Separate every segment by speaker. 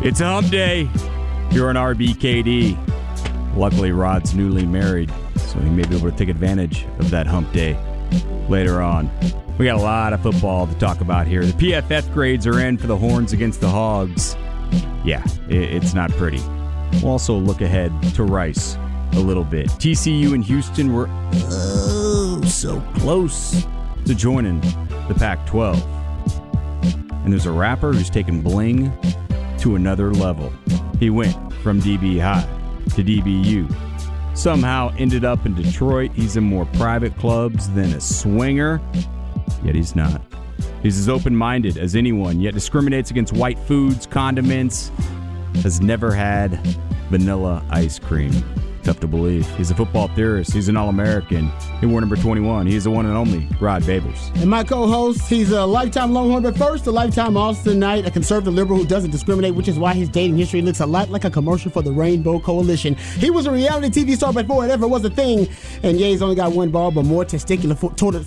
Speaker 1: It's a hump day here on RBKD. Luckily, Rod's newly married, so he may be able to take advantage of that hump day later on. We got a lot of football to talk about here. The PFF grades are in for the Horns against the Hogs. Yeah, it's not pretty. We'll also look ahead to Rice a little bit. TCU and Houston were so close to joining the Pac-12. And there's a rapper who's taken bling to another level. He went from DB High to DBU. Somehow ended up in Detroit. He's in more private clubs than a swinger, yet he's not. He's as open-minded as anyone, yet discriminates against white foods, condiments, has never had vanilla ice cream. Tough to believe. He's a football theorist. He's an All-American. He wore number 21. He's the one and only Rod Babers.
Speaker 2: And my co-host, he's a lifetime Longhorn, but first, a lifetime Austinite, a conservative liberal who doesn't discriminate, which is why his dating history looks a lot like a commercial for the Rainbow Coalition. He was a reality TV star before it ever was a thing, and yeah, he's only got one ball, but more testicular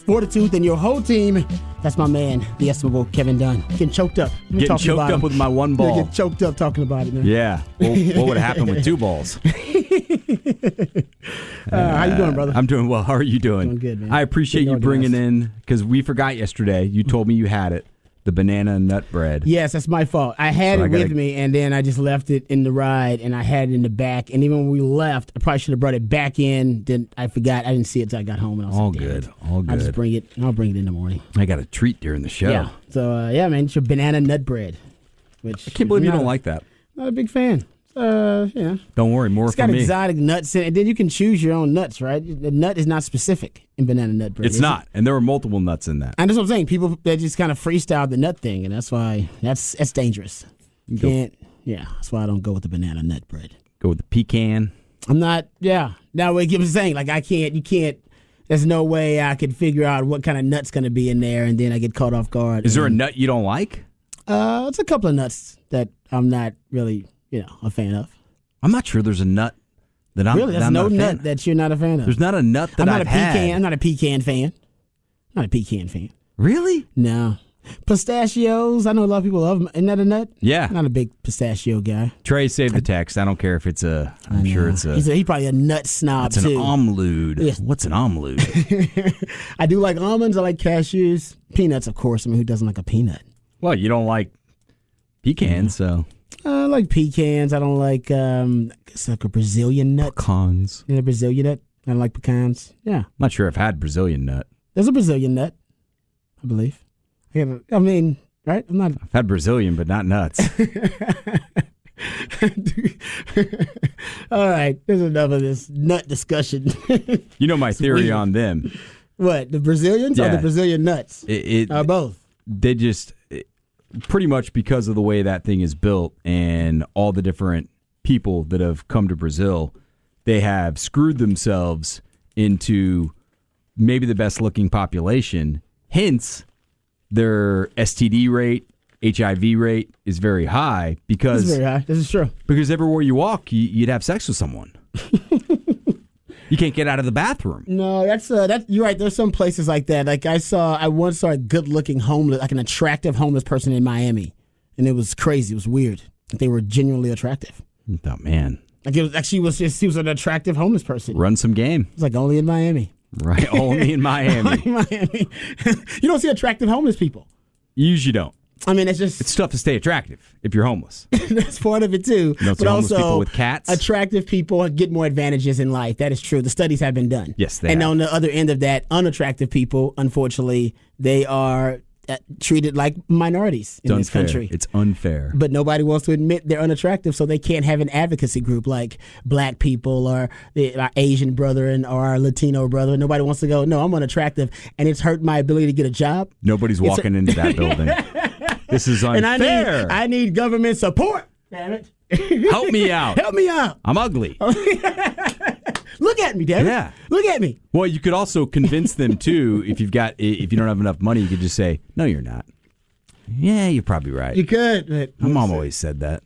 Speaker 2: fortitude than your whole team. That's my man, the estimable Kevin Dunn. Getting choked up.
Speaker 1: Getting choked up with my one ball.
Speaker 2: Getting choked up talking about it, man.
Speaker 1: Yeah. Well, what would have happened with two balls?
Speaker 2: How you doing, brother?
Speaker 1: I'm doing well. How are you doing?
Speaker 2: Doing good, man.
Speaker 1: I appreciate you bringing in, because we forgot yesterday. You told me you had it, the banana nut bread.
Speaker 2: Yes, that's my fault. I had it with me, and then I just left it in the ride, and I had it in the back. And even when we left, I probably should have brought it back in. Then I forgot. I didn't see it until I got home. And I was
Speaker 1: all
Speaker 2: like,
Speaker 1: good. All good.
Speaker 2: I'll just bring it. I'll bring it in the morning.
Speaker 1: I got a treat during the show.
Speaker 2: Yeah. So, yeah, man, it's your banana nut bread. Which
Speaker 1: I can't believe you don't like that.
Speaker 2: Not a big fan. Yeah.
Speaker 1: Don't worry, more for me.
Speaker 2: It's got exotic nuts in it. And then you can choose your own nuts, right? The nut is not specific in banana nut bread.
Speaker 1: It's not. And there are multiple nuts in that.
Speaker 2: And that's what I'm saying. People, they just kind of freestyle the nut thing, and that's why that's dangerous. You can't. Yeah, that's why I don't go with the banana nut bread.
Speaker 1: Go with the pecan.
Speaker 2: I'm not. Yeah. Now what I'm saying, like you can't. There's no way I could figure out what kind of nut's going to be in there, and then I get caught off guard.
Speaker 1: Is there a nut you don't like?
Speaker 2: It's a couple of nuts that I'm not really, a fan of.
Speaker 1: I'm not sure there's a nut that I'm
Speaker 2: really. There's
Speaker 1: that I'm
Speaker 2: no
Speaker 1: not a fan
Speaker 2: nut
Speaker 1: of.
Speaker 2: that you're not a fan of.
Speaker 1: There's not a nut that I've had.
Speaker 2: I'm not a pecan fan. Not a pecan fan.
Speaker 1: Really?
Speaker 2: No. Pistachios. I know a lot of people love them. Isn't that a nut?
Speaker 1: Yeah.
Speaker 2: Not a big pistachio guy.
Speaker 1: Trey saved the text. I don't care if it's a. I'm sure it's a.
Speaker 2: He's probably a nut snob
Speaker 1: too. It's an omelette.
Speaker 2: Yes.
Speaker 1: What's an omelette?
Speaker 2: I do like almonds. I like cashews. Peanuts, of course. I mean, who doesn't like a peanut?
Speaker 1: Well, you don't like pecans, so.
Speaker 2: I like pecans. I don't like, it's like a Brazilian nut.
Speaker 1: Pecans.
Speaker 2: Yeah, Brazilian nut. I don't like pecans. Yeah.
Speaker 1: I'm not sure I've had Brazilian nut.
Speaker 2: There's a Brazilian nut, I believe. I mean, right?
Speaker 1: I've had Brazilian, but not nuts.
Speaker 2: All right. There's enough of this nut discussion.
Speaker 1: You know my theory on them.
Speaker 2: What, the Brazilians or the Brazilian nuts? Both.
Speaker 1: They just... pretty much because of the way that thing is built and all the different people that have come to Brazil, they have screwed themselves into maybe the best looking population. Hence, their STD rate, HIV rate is very high because
Speaker 2: it's very high. This is true.
Speaker 1: Because everywhere you walk, you'd have sex with someone. You can't get out of the bathroom.
Speaker 2: No, that's you're right. There's some places like that. Like I once saw a good-looking homeless, like an attractive homeless person in Miami, and it was crazy. It was weird. They were genuinely attractive.
Speaker 1: Oh man!
Speaker 2: Like it was actually he was an attractive homeless person.
Speaker 1: Run some game.
Speaker 2: It's like only in Miami.
Speaker 1: Right, only in Miami.
Speaker 2: Only in Miami. You don't see attractive homeless people.
Speaker 1: You usually don't.
Speaker 2: I mean, it's
Speaker 1: tough to stay attractive if you're homeless.
Speaker 2: That's part of it too.
Speaker 1: But also, people with cats.
Speaker 2: Attractive people get more advantages in life. That is true. The studies have been done.
Speaker 1: Yes, they
Speaker 2: have.
Speaker 1: And
Speaker 2: on the other end of that, unattractive people, unfortunately, they are treated like minorities in this country.
Speaker 1: It's unfair.
Speaker 2: But nobody wants to admit they're unattractive, so they can't have an advocacy group like black people or our Asian brother or our Latino brother. Nobody wants to go, no, I'm unattractive, and it's hurt my ability to get a job.
Speaker 1: Nobody's walking into that building. This is unfair.
Speaker 2: And I need government support. Damn it.
Speaker 1: Help me out.
Speaker 2: Help me out.
Speaker 1: I'm ugly.
Speaker 2: Look at me, damn it.
Speaker 1: Yeah.
Speaker 2: Look at me.
Speaker 1: Well, you could also convince them too. If you don't have enough money, you could just say, "No, you're not." Yeah, you're probably right.
Speaker 2: You could. But
Speaker 1: My mom always said that.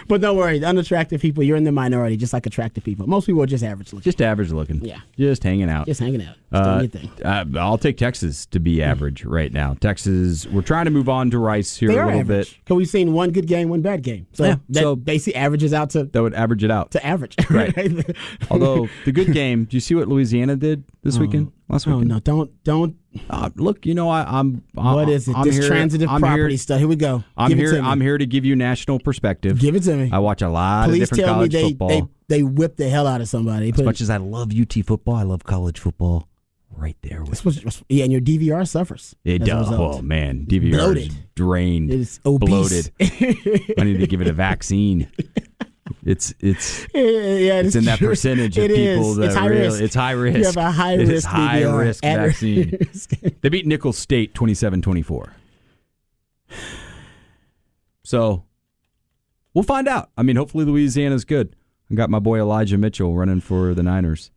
Speaker 2: But don't worry, the unattractive people, you're in the minority, just like attractive people. Most people are just average looking.
Speaker 1: Just average looking.
Speaker 2: Yeah.
Speaker 1: Just hanging out.
Speaker 2: Just hanging out. Just doing your thing.
Speaker 1: I'll take Texas to be average right now. Texas, we're trying to move on to Rice here a little bit.
Speaker 2: Because we've seen one good game, one bad game. So that basically averages out to...
Speaker 1: That would average it out.
Speaker 2: To average.
Speaker 1: Right. Although, the good game, do you see what Louisiana did this weekend? Last weekend?
Speaker 2: Oh, no, don't.
Speaker 1: Look, I'm
Speaker 2: what is it? This transitive property stuff. Here we go.
Speaker 1: I'm here to give you national perspective.
Speaker 2: Give it to me.
Speaker 1: I watch a lot of different college football.
Speaker 2: They whip the hell out of somebody.
Speaker 1: As much as I love UT football, I love college football. Right there.
Speaker 2: And your DVR suffers.
Speaker 1: It does. Oh, man. DVR
Speaker 2: bloated.
Speaker 1: is drained.
Speaker 2: It is obese.
Speaker 1: Bloated. I need to give it a vaccine. It's in that percentage of people that
Speaker 2: it's high risk.
Speaker 1: It's high risk.
Speaker 2: You have a high risk.
Speaker 1: It's high risk vaccine. They beat Nicholls State 27-24. So we'll find out. I mean, hopefully Louisiana's good. I got my boy Elijah Mitchell running for the Niners.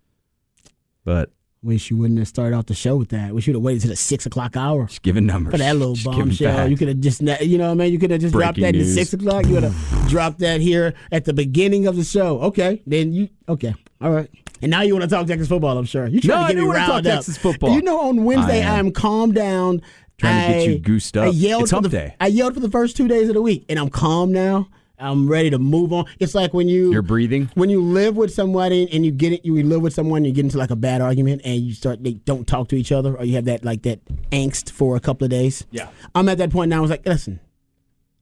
Speaker 1: But
Speaker 2: wish you wouldn't have started off the show with that. Wish you'd have waited to the 6 o'clock hour.
Speaker 1: Just giving numbers.
Speaker 2: For that little bombshell. You could have just, you know what I mean? You could have just dropped that at 6 o'clock. You would have dropped that here at the beginning of the show. Okay. Okay. All right. And now you want to talk Texas football, I'm sure. You trying to get me riled up.
Speaker 1: Texas football.
Speaker 2: You know, on Wednesday, I am calmed down.
Speaker 1: Trying to get you goosed up. It's hump day.
Speaker 2: I yelled for the first 2 days of the week, and I'm calm now. I'm ready to move on. It's like when you're
Speaker 1: breathing.
Speaker 2: When you live with somebody and you live with someone, you get into like a bad argument and they don't talk to each other, or you have that angst for a couple of days.
Speaker 1: Yeah.
Speaker 2: I'm at that point now. I was like, listen,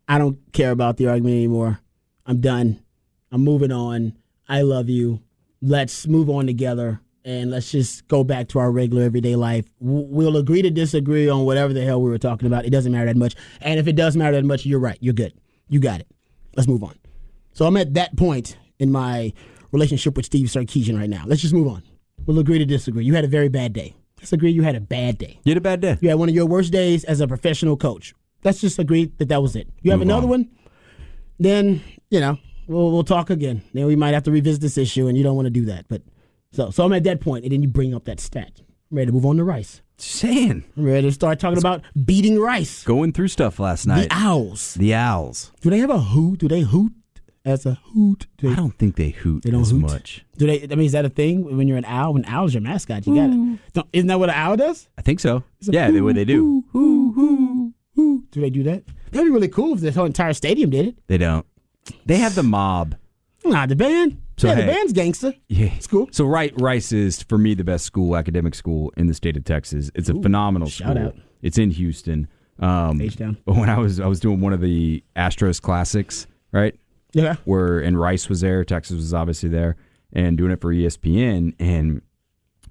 Speaker 2: I don't care about the argument anymore. I'm done. I'm moving on. I love you. Let's move on together and let's just go back to our regular everyday life. We'll agree to disagree on whatever the hell we were talking about. It doesn't matter that much. And if it does matter that much, you're right. You're good. You got it. Let's move on. So I'm at that point in my relationship with Steve Sarkisian right now. Let's just move on. We'll agree to disagree. You had a very bad day. Let's agree you had a bad day.
Speaker 1: You had a bad day.
Speaker 2: You had one of your worst days as a professional coach. Let's just agree that was it. You have another one, then, we'll talk again. Then we might have to revisit this issue, and you don't want to do that. But so I'm at that point, and then you bring up that stat. I'm ready to move on to Rice.
Speaker 1: Saying.
Speaker 2: I'm ready to start talking about beating Rice.
Speaker 1: Going through stuff last night.
Speaker 2: The Owls. Do they have a hoot? Do they hoot as a hoot?
Speaker 1: I don't think they hoot as much.
Speaker 2: Do they? I mean, is that a thing when you're an owl? When owl's your mascot, you got it. Isn't that what an owl does?
Speaker 1: I think so. Yeah, they do.
Speaker 2: Do they do that? That'd be really cool if the whole entire stadium did it.
Speaker 1: They don't. They have the mob.
Speaker 2: Nah, the band. So, the band's gangster.
Speaker 1: Yeah.
Speaker 2: It's cool.
Speaker 1: So Rice is, for me, the best academic school in the state of Texas. It's a phenomenal school.
Speaker 2: Shout out.
Speaker 1: It's in Houston.
Speaker 2: H-Town.
Speaker 1: But when I was doing one of the Astros Classics, right?
Speaker 2: Yeah.
Speaker 1: And Rice was there, Texas was obviously there, and doing it for ESPN and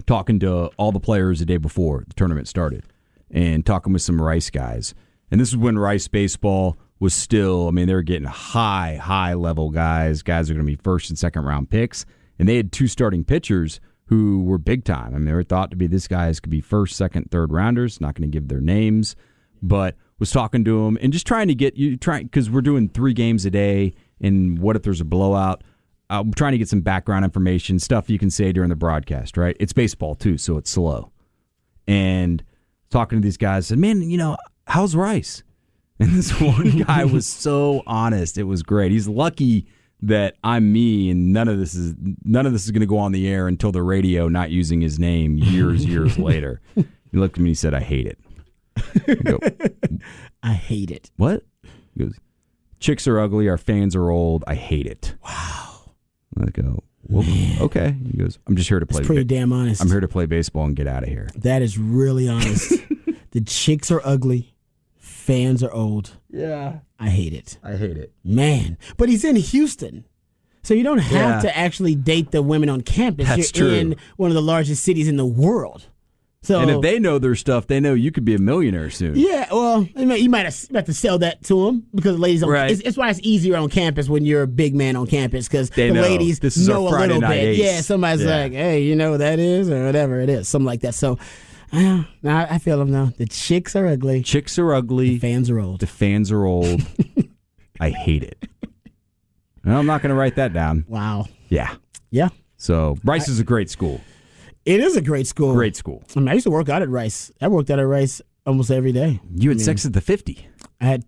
Speaker 1: talking to all the players the day before the tournament started and talking with some Rice guys. And this is when Rice baseball was still, they were getting high level guys. Guys are going to be first and second round picks. And they had two starting pitchers who were big time. They were thought to be, this guys could be first, second, third rounders. Not going to give their names, but was talking to them and just trying to get you, because we're doing 3 games a day. And what if there's a blowout? I'm trying to get some background information, stuff you can say during the broadcast, right? It's baseball too, so it's slow. And talking to these guys, said, man, how's Rice? And this one guy was so honest. It was great. He's lucky that I'm me, and none of this is going to go on the air until the radio, not using his name years later. He looked at me and he said, I hate it. I go,
Speaker 2: I hate it.
Speaker 1: What? He goes, chicks are ugly. Our fans are old. I hate it.
Speaker 2: Wow.
Speaker 1: I go, well, okay. He goes, I'm just here to play.
Speaker 2: That's pretty damn honest.
Speaker 1: I'm here to play baseball and get out of here.
Speaker 2: That is really honest. The chicks are ugly. Fans are old.
Speaker 1: Yeah.
Speaker 2: I hate it.
Speaker 1: I hate it.
Speaker 2: Man. But he's in Houston. So you don't have to actually date the women on campus.
Speaker 1: That's
Speaker 2: You're
Speaker 1: true.
Speaker 2: in one of the largest cities in the world. So,
Speaker 1: and if they know their stuff, they know you could be a millionaire soon.
Speaker 2: Yeah, well, you might have to sell that to them because ladies don't.
Speaker 1: Right.
Speaker 2: It's why it's easier on campus when you're a big man on campus because the
Speaker 1: know.
Speaker 2: ladies
Speaker 1: This is
Speaker 2: know
Speaker 1: our
Speaker 2: a
Speaker 1: Friday
Speaker 2: little
Speaker 1: night
Speaker 2: bit.
Speaker 1: ace.
Speaker 2: Yeah, somebody's like, hey, you know what that is or whatever it is, something like that. So, I feel them now. The chicks are ugly.
Speaker 1: Chicks are ugly.
Speaker 2: The fans are old.
Speaker 1: The fans are old. I hate it. Well, I'm not going to write that down.
Speaker 2: Wow.
Speaker 1: Yeah.
Speaker 2: Yeah.
Speaker 1: So Rice is a great school.
Speaker 2: It is a great school.
Speaker 1: Great school.
Speaker 2: I mean, I used to work out at Rice. I worked out at Rice almost every day.
Speaker 1: You had sex at the 50.
Speaker 2: I had,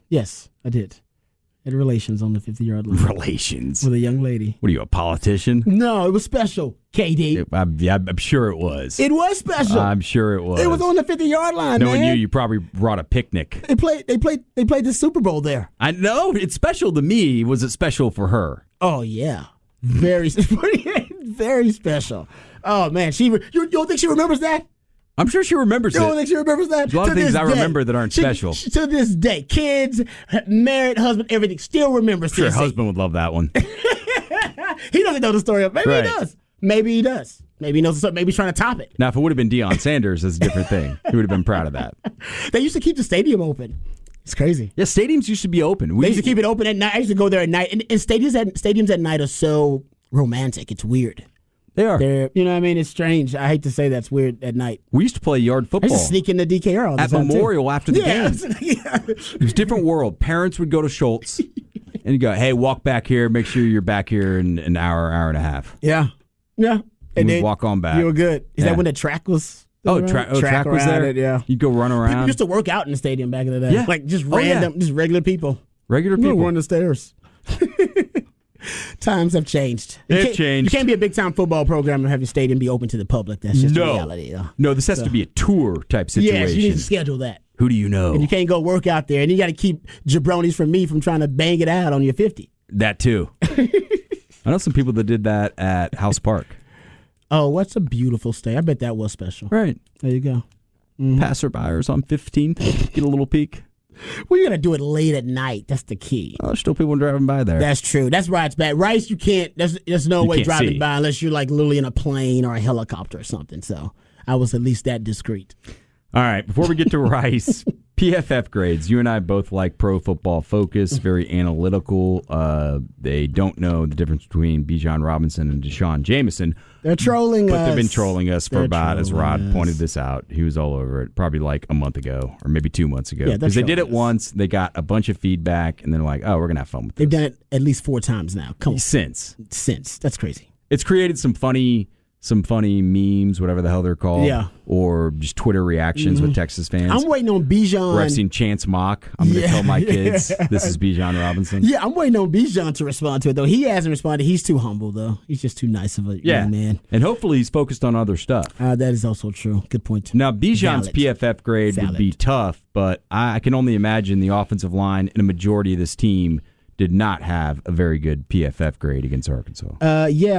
Speaker 2: yes, I did. I had relations on the 50-yard line.
Speaker 1: Relations?
Speaker 2: With a young lady.
Speaker 1: What are you, a politician?
Speaker 2: No, it was special, KD.
Speaker 1: I'm sure it was.
Speaker 2: It was special.
Speaker 1: I'm sure it was.
Speaker 2: It was on the 50-yard line,
Speaker 1: Knowing
Speaker 2: man.
Speaker 1: you probably brought a picnic.
Speaker 2: They played the Super Bowl there.
Speaker 1: I know. It's special to me. Was it special for her?
Speaker 2: Oh, yeah. Very, very special. Oh, man. You don't think she remembers that?
Speaker 1: I'm sure she remembers it.
Speaker 2: You don't think she remembers that?
Speaker 1: There's a lot of things I remember that aren't special.
Speaker 2: To this day, kids, married, husband, everything, still remembers.
Speaker 1: Sure, husband would love that one.
Speaker 2: He doesn't know the story. Maybe
Speaker 1: right.
Speaker 2: he does. Maybe he does. Maybe he knows the story. Maybe he's trying to top it.
Speaker 1: Now, if it would have been Deion Sanders, that's a different thing. He would have been proud of that.
Speaker 2: They used to keep the stadium open. It's crazy.
Speaker 1: Yeah, stadiums used to be open.
Speaker 2: They used to keep it open at night. I used to go there at night. And stadiums at night are so romantic. It's weird.
Speaker 1: They are.
Speaker 2: You know what I mean? It's strange. I hate to say that's weird at night.
Speaker 1: We used to play yard football.
Speaker 2: I used to sneak into DKR all the
Speaker 1: at
Speaker 2: time,
Speaker 1: Memorial after the game.
Speaker 2: Yeah.
Speaker 1: It was a different world. Parents would go to Schultz and you go, hey, walk back here. Make sure you're back here in an hour and a half.
Speaker 2: Yeah.
Speaker 1: And we'd walk on back.
Speaker 2: You were good. Is that when the track was?
Speaker 1: Track was there?
Speaker 2: Yeah.
Speaker 1: You'd go run around.
Speaker 2: People used to work out in the stadium back in the day.
Speaker 1: Yeah.
Speaker 2: Like just random, just regular people.
Speaker 1: Regular people.
Speaker 2: Run the stairs. Times have changed.
Speaker 1: They've changed.
Speaker 2: You can't be a big-time football program and have your stadium be open to the public. That's just the reality. Though.
Speaker 1: No, this has to be a tour type situation.
Speaker 2: Yes, you need to schedule that.
Speaker 1: Who do you know?
Speaker 2: And you can't go work out there. And you got to keep jabronis from me from trying to bang it out on your 50.
Speaker 1: That too. I know some people that did that at House Park.
Speaker 2: Oh, what's a beautiful stay. I bet that was special.
Speaker 1: Right.
Speaker 2: There you go.
Speaker 1: Passerbyers on 15th. Get a little peek.
Speaker 2: Well, you got to do it late at night. That's the key.
Speaker 1: Oh, there's still people driving by there.
Speaker 2: That's true. That's why it's bad. Rice, you can't. There's no way driving by unless you're like literally in a plane or a helicopter or something. So I was at least that discreet.
Speaker 1: All right. Before we get to Rice, PFF grades. You and I both like Pro Football Focus. Very analytical. They don't know the difference between Bijan Robinson and Deshaun Jameson.
Speaker 2: They're trolling us.
Speaker 1: But they've been trolling us for about, as Rod pointed this out, he was all over it, probably like a month ago or maybe 2 months ago. Because they did it once, they got a bunch of feedback, and then like, oh, we're going to have fun with this.
Speaker 2: They've done it at least 4 times now. Come on.
Speaker 1: Since.
Speaker 2: That's crazy.
Speaker 1: It's created some funny memes, whatever the hell they're called.
Speaker 2: Yeah.
Speaker 1: Or just Twitter reactions with Texas fans.
Speaker 2: I'm waiting on Bijan.
Speaker 1: Where I've seen Chance mock. I'm going to tell my kids this is Bijan Robinson.
Speaker 2: Yeah, I'm waiting on Bijan to respond to it, though. He hasn't responded. He's too humble, though. He's just too nice of a young man.
Speaker 1: And hopefully he's focused on other stuff.
Speaker 2: That is also true. Good point.
Speaker 1: Now, Bijan's PFF grade would be tough, but I can only imagine the offensive line and a majority of this team did not have a very good PFF grade against Arkansas.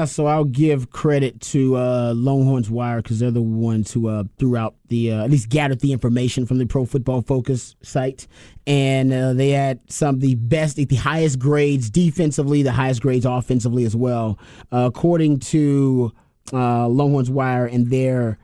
Speaker 2: So I'll give credit to Longhorns Wire because they're the ones who threw out at least gathered the information from the Pro Football Focus site. And they had some of the best, the highest grades defensively, the highest grades offensively as well. According to Longhorns Wire and their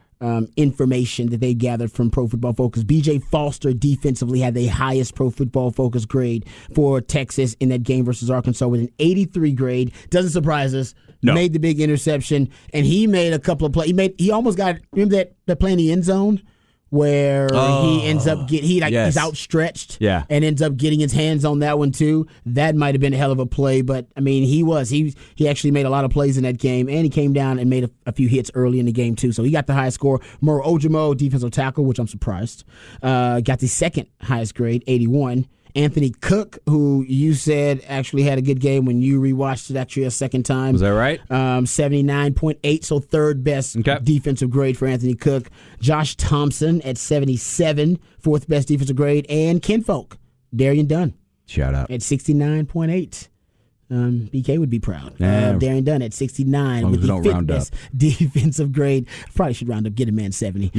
Speaker 2: information that they gathered from Pro Football Focus, B.J. Foster defensively had the highest Pro Football Focus grade for Texas in that game versus Arkansas with an 83 grade. Doesn't surprise us. No. Made the big interception, and he made a couple of plays. He almost got, remember that play in the end zone where he ends up he's outstretched and ends up getting his hands on that one too. That might have been a hell of a play, but I mean he actually made a lot of plays in that game, and he came down and made a few hits early in the game too. So he got the highest score. Moro Ojimo, defensive tackle, which I'm surprised, got the second highest grade, 81. Anthony Cook, who you said actually had a good game when you rewatched it actually a second time.
Speaker 1: Was that right?
Speaker 2: 79.8, so third best defensive grade for Anthony Cook. Josh Thompson at 77, fourth best defensive grade. And Kinfolk, Darian Dunn.
Speaker 1: Shout out.
Speaker 2: At 69.8. BK would be proud. Darren Dunn at 69 with the fifth best defensive grade. Probably should round up, get a man 70.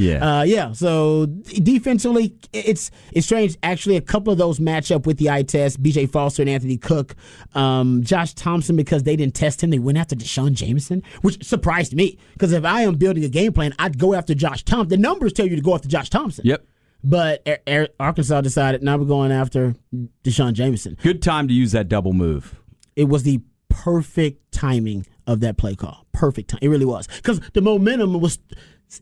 Speaker 2: So defensively, it's strange. Actually, a couple of those match up with the eye test. BJ Foster and Anthony Cook. Josh Thompson, because they didn't test him, they went after Deshaun Jameson, which surprised me. Because if I am building a game plan, I'd go after Josh Thompson. The numbers tell you to go after Josh Thompson.
Speaker 1: Yep.
Speaker 2: But Arkansas decided, now we're going after Deshaun Jameson.
Speaker 1: Good time to use that double move.
Speaker 2: It was the perfect timing of that play call. Perfect time. It really was. Because the momentum was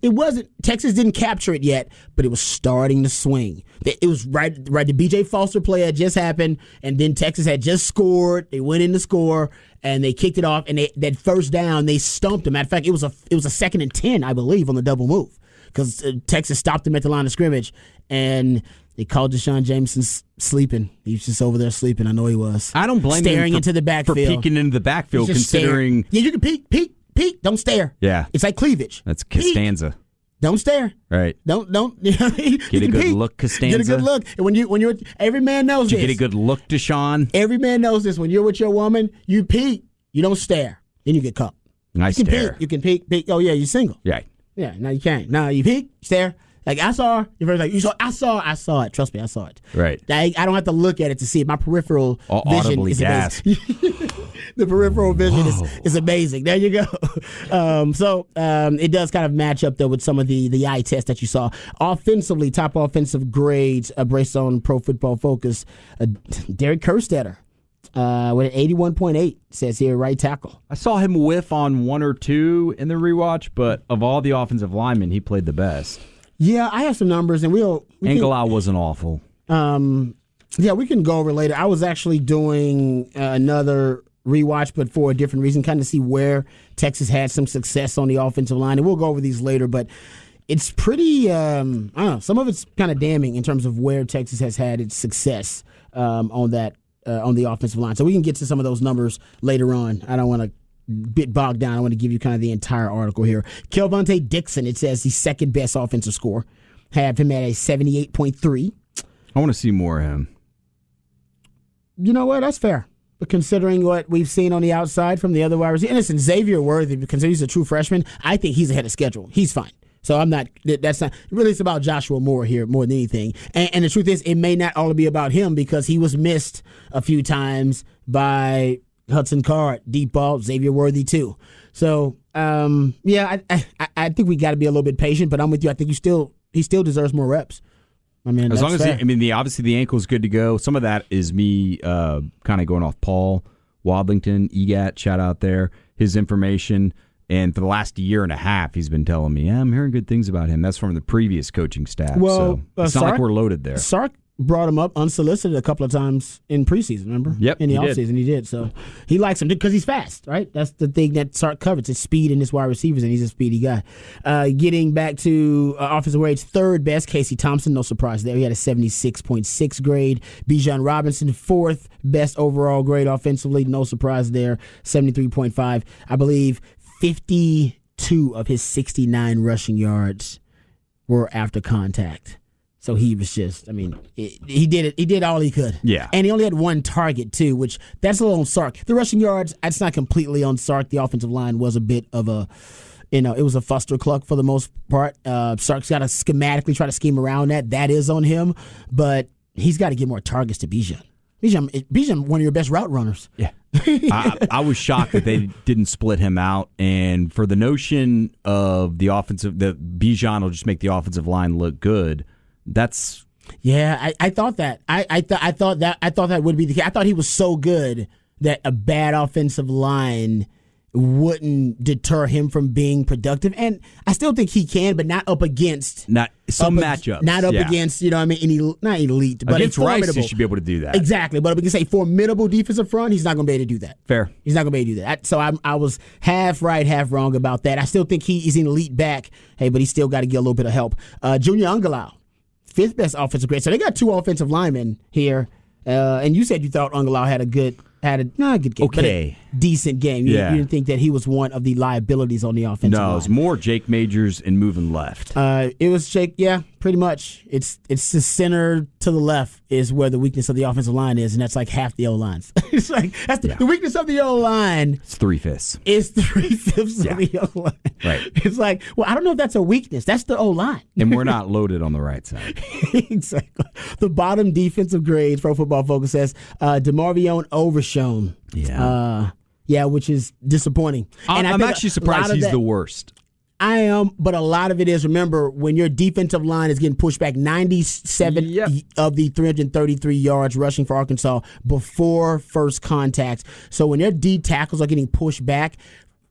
Speaker 2: it wasn't. Texas didn't capture it yet, but it was starting to swing. It was right. The B.J. Foster play had just happened, and then Texas had just scored. They went in to score, and they kicked it off. And that first down, they stumped them. Matter of fact, it was a 2nd and 10, I believe, on the double move because Texas stopped them at the line of scrimmage, and they called Deshaun Jameson sleeping. He was just over there sleeping. I know he was.
Speaker 1: I don't blame
Speaker 2: staring
Speaker 1: him
Speaker 2: into the backfield.
Speaker 1: for peeking into the backfield, considering.
Speaker 2: Yeah, you can peek. Don't stare.
Speaker 1: Yeah,
Speaker 2: it's like cleavage.
Speaker 1: That's Costanza.
Speaker 2: Don't stare.
Speaker 1: Right.
Speaker 2: Don't.
Speaker 1: Get a good look, Costanza.
Speaker 2: Get a good look. And when you're, every man knows this.
Speaker 1: Get a good look, Deshaun.
Speaker 2: Every man knows this. When you're with your woman, you peek. You don't stare. Then you get caught.
Speaker 1: I stare.
Speaker 2: You can peek. Oh yeah, you're single.
Speaker 1: Right.
Speaker 2: Yeah. Now you can't. Now you peek, stare. Like I saw. You're very like you saw. I saw it. Trust me, I saw it.
Speaker 1: Right.
Speaker 2: I don't have to look at it to see it. My peripheral vision is amazing. The peripheral vision is amazing. There you go. So it does kind of match up though with some of the eye tests that you saw. Offensively, top offensive grades based on Pro Football Focus. Derek Kerstetter with an 81.8 says here, right tackle.
Speaker 1: I saw him whiff on 1 or 2 in the rewatch, but of all the offensive linemen, he played the best.
Speaker 2: Yeah, I have some numbers, and
Speaker 1: Angelau wasn't awful.
Speaker 2: Yeah, we can go over later. I was actually doing another rewatch, but for a different reason, kind of see where Texas had some success on the offensive line, and we'll go over these later, but it's pretty, I don't know, some of it's kind of damning in terms of where Texas has had its success on the offensive line. So we can get to some of those numbers later on. I don't want to bit bogged down. I want to give you kind of the entire article here. Kelvontae Dixon, it says the second best offensive score. Have him at a 78.3.
Speaker 1: I want to see more of him.
Speaker 2: You know what? That's fair. But considering what we've seen on the outside from the other wide receivers, innocent Xavier Worthy, because he's a true freshman, I think he's ahead of schedule. He's fine. So I'm not. That's not really. It's about Joshua Moore here more than anything. And the truth is, it may not all be about him because he was missed a few times by Hudson Card, deep ball, Xavier Worthy too. So yeah, I think we got to be a little bit patient. But I'm with you. I think he still deserves more reps. I mean,
Speaker 1: as long as obviously the ankle's good to go. Some of that is me kind of going off Paul Wadlington, EGAT, shout out there, his information. And for the last year and a half, he's been telling me, I'm hearing good things about him. That's from the previous coaching staff.
Speaker 2: Well,
Speaker 1: so it's not like we're loaded there.
Speaker 2: Sark brought him up unsolicited a couple of times in preseason, remember?
Speaker 1: Yep,
Speaker 2: in the offseason, he did. So he likes him because he's fast, right? That's the thing that Sark covers, his speed and his wide receivers, and he's a speedy guy. Getting back to offensive grades, third best, Casey Thompson, no surprise there. He had a 76.6 grade. Bijan Robinson, fourth best overall grade offensively, no surprise there, 73.5. I believe 52 of his 69 rushing yards were after contact. So he was just, he did it. He did all he could.
Speaker 1: Yeah.
Speaker 2: And he only had one target, too, which that's a little on Sark. The rushing yards, that's not completely on Sark. The offensive line was a bit of a, it was a fuster cluck for the most part. Sark's got to schematically try to scheme around that. That is on him. But he's got to get more targets to Bijan. Bijan, one of your best route runners.
Speaker 1: Yeah. I was shocked that they didn't split him out. And for the notion of that Bijan will just make the offensive line look good, that's
Speaker 2: I thought that. I thought that would be the case. I thought he was so good that a bad offensive line wouldn't deter him from being productive. And I still think he can, but not up against
Speaker 1: matchups.
Speaker 2: Not up against, not elite, but
Speaker 1: against
Speaker 2: formidable.
Speaker 1: Rice, he should be able to do that.
Speaker 2: Exactly, but we can say formidable defensive front, he's not going to be able to do that.
Speaker 1: Fair.
Speaker 2: He's not going to be able to do that. So I was half right, half wrong about that. I still think he's an elite back, but he's still got to get a little bit of help. Junior Angelau, fifth best offensive grade. So they got two offensive linemen here, and you said you thought Angelau had a good game, but a decent game. You didn't think that he was one of the liabilities on the offensive line.
Speaker 1: No, it was more Jake Majors and moving left.
Speaker 2: It was Jake, pretty much. It's the center to the left is where the weakness of the offensive line is, and that's like half the O-lines. It's like that's the weakness of the O-line.
Speaker 1: It's 3/5.
Speaker 2: It's 3/5 of the O-line.
Speaker 1: Right.
Speaker 2: It's like, well, I don't know if that's a weakness. That's the O-line.
Speaker 1: And we're not loaded on the right side.
Speaker 2: Exactly. The bottom defensive grades, Pro Football Focus says, DeMarvion Overshown.
Speaker 1: Yeah.
Speaker 2: Which is disappointing. And
Speaker 1: I'm actually surprised he's the worst.
Speaker 2: I am, but a lot of it is, remember, when your defensive line is getting pushed back, 97 of the 333 yards rushing for Arkansas before first contact. So when their D tackles are getting pushed back,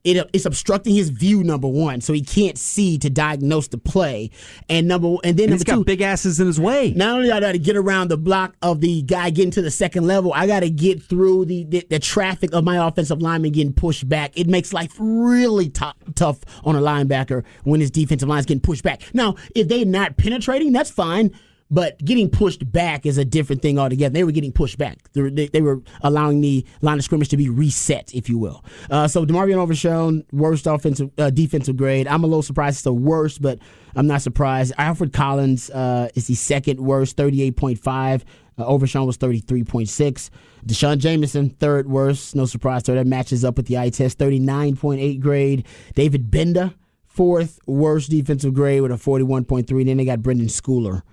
Speaker 2: it's obstructing his view, number one, so he can't see to diagnose the play. And then
Speaker 1: he's got big asses in his way.
Speaker 2: Not only do I got to get around the block of the guy getting to the second level, I got to get through the traffic of my offensive lineman getting pushed back. It makes life really tough on a linebacker when his defensive line is getting pushed back. Now, if they're not penetrating, that's fine. But getting pushed back is a different thing altogether. They were getting pushed back. They were allowing the line of scrimmage to be reset, if you will. So DeMarvion Overshown, worst defensive grade. I'm a little surprised it's the worst, but I'm not surprised. Alfred Collins is the second worst, 38.5. Overshown was 33.6. Deshaun Jameson, third worst. No surprise there. That matches up with the eye test, 39.8 grade. David Benda, fourth worst defensive grade with a 41.3. Then they got Brendan Schooler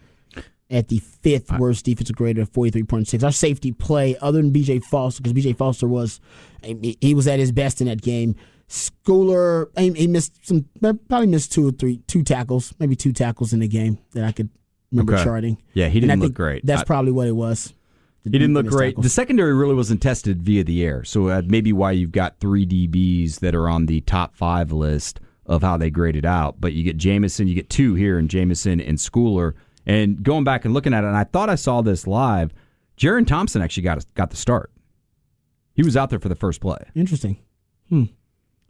Speaker 2: at the fifth worst defensive grade at 43.6. Our safety play, other than B.J. Foster, because B.J. Foster was at his best in that game. Schooler, he missed probably missed two tackles, maybe two tackles in the game that I could remember charting.
Speaker 1: Yeah, he didn't look great.
Speaker 2: That's probably what it was.
Speaker 1: He didn't look great. Tackles. The secondary really wasn't tested via the air, so maybe why you've got 3 DBs that are on the top 5 list of how they graded out. But you get Jameson, you get 2 here in Jameson and Schooler. And going back and looking at it, and I thought I saw this live, Jaron Thompson actually got the start. He was out there for the first play.
Speaker 2: Interesting.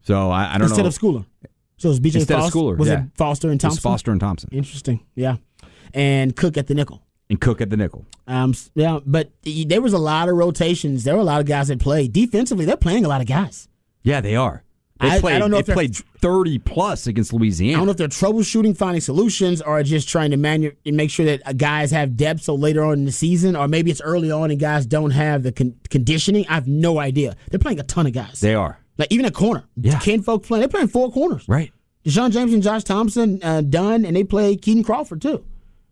Speaker 1: So I don't know.
Speaker 2: Instead of Schooler. So it was B.J.
Speaker 1: Instead
Speaker 2: Foster?
Speaker 1: of Schooler,
Speaker 2: Was it Foster and Thompson?
Speaker 1: It was Foster and Thompson.
Speaker 2: Interesting, yeah. And Cook at the nickel. Yeah, but there was a lot of rotations. There were a lot of guys that played. Defensively, they're playing a lot of guys.
Speaker 1: Yeah, they are. They played 30-plus against Louisiana.
Speaker 2: I don't know if they're troubleshooting, finding solutions, or just trying to make sure that guys have depth so later on in the season, or maybe it's early on and guys don't have the conditioning. I have no idea. They're playing a ton of guys.
Speaker 1: They are.
Speaker 2: Like, even at corner.
Speaker 1: Yeah.
Speaker 2: Ken Folk playing. They're playing 4 corners.
Speaker 1: Right.
Speaker 2: Deshaun James and Josh Thompson done, and they play Keaton Crawford, too.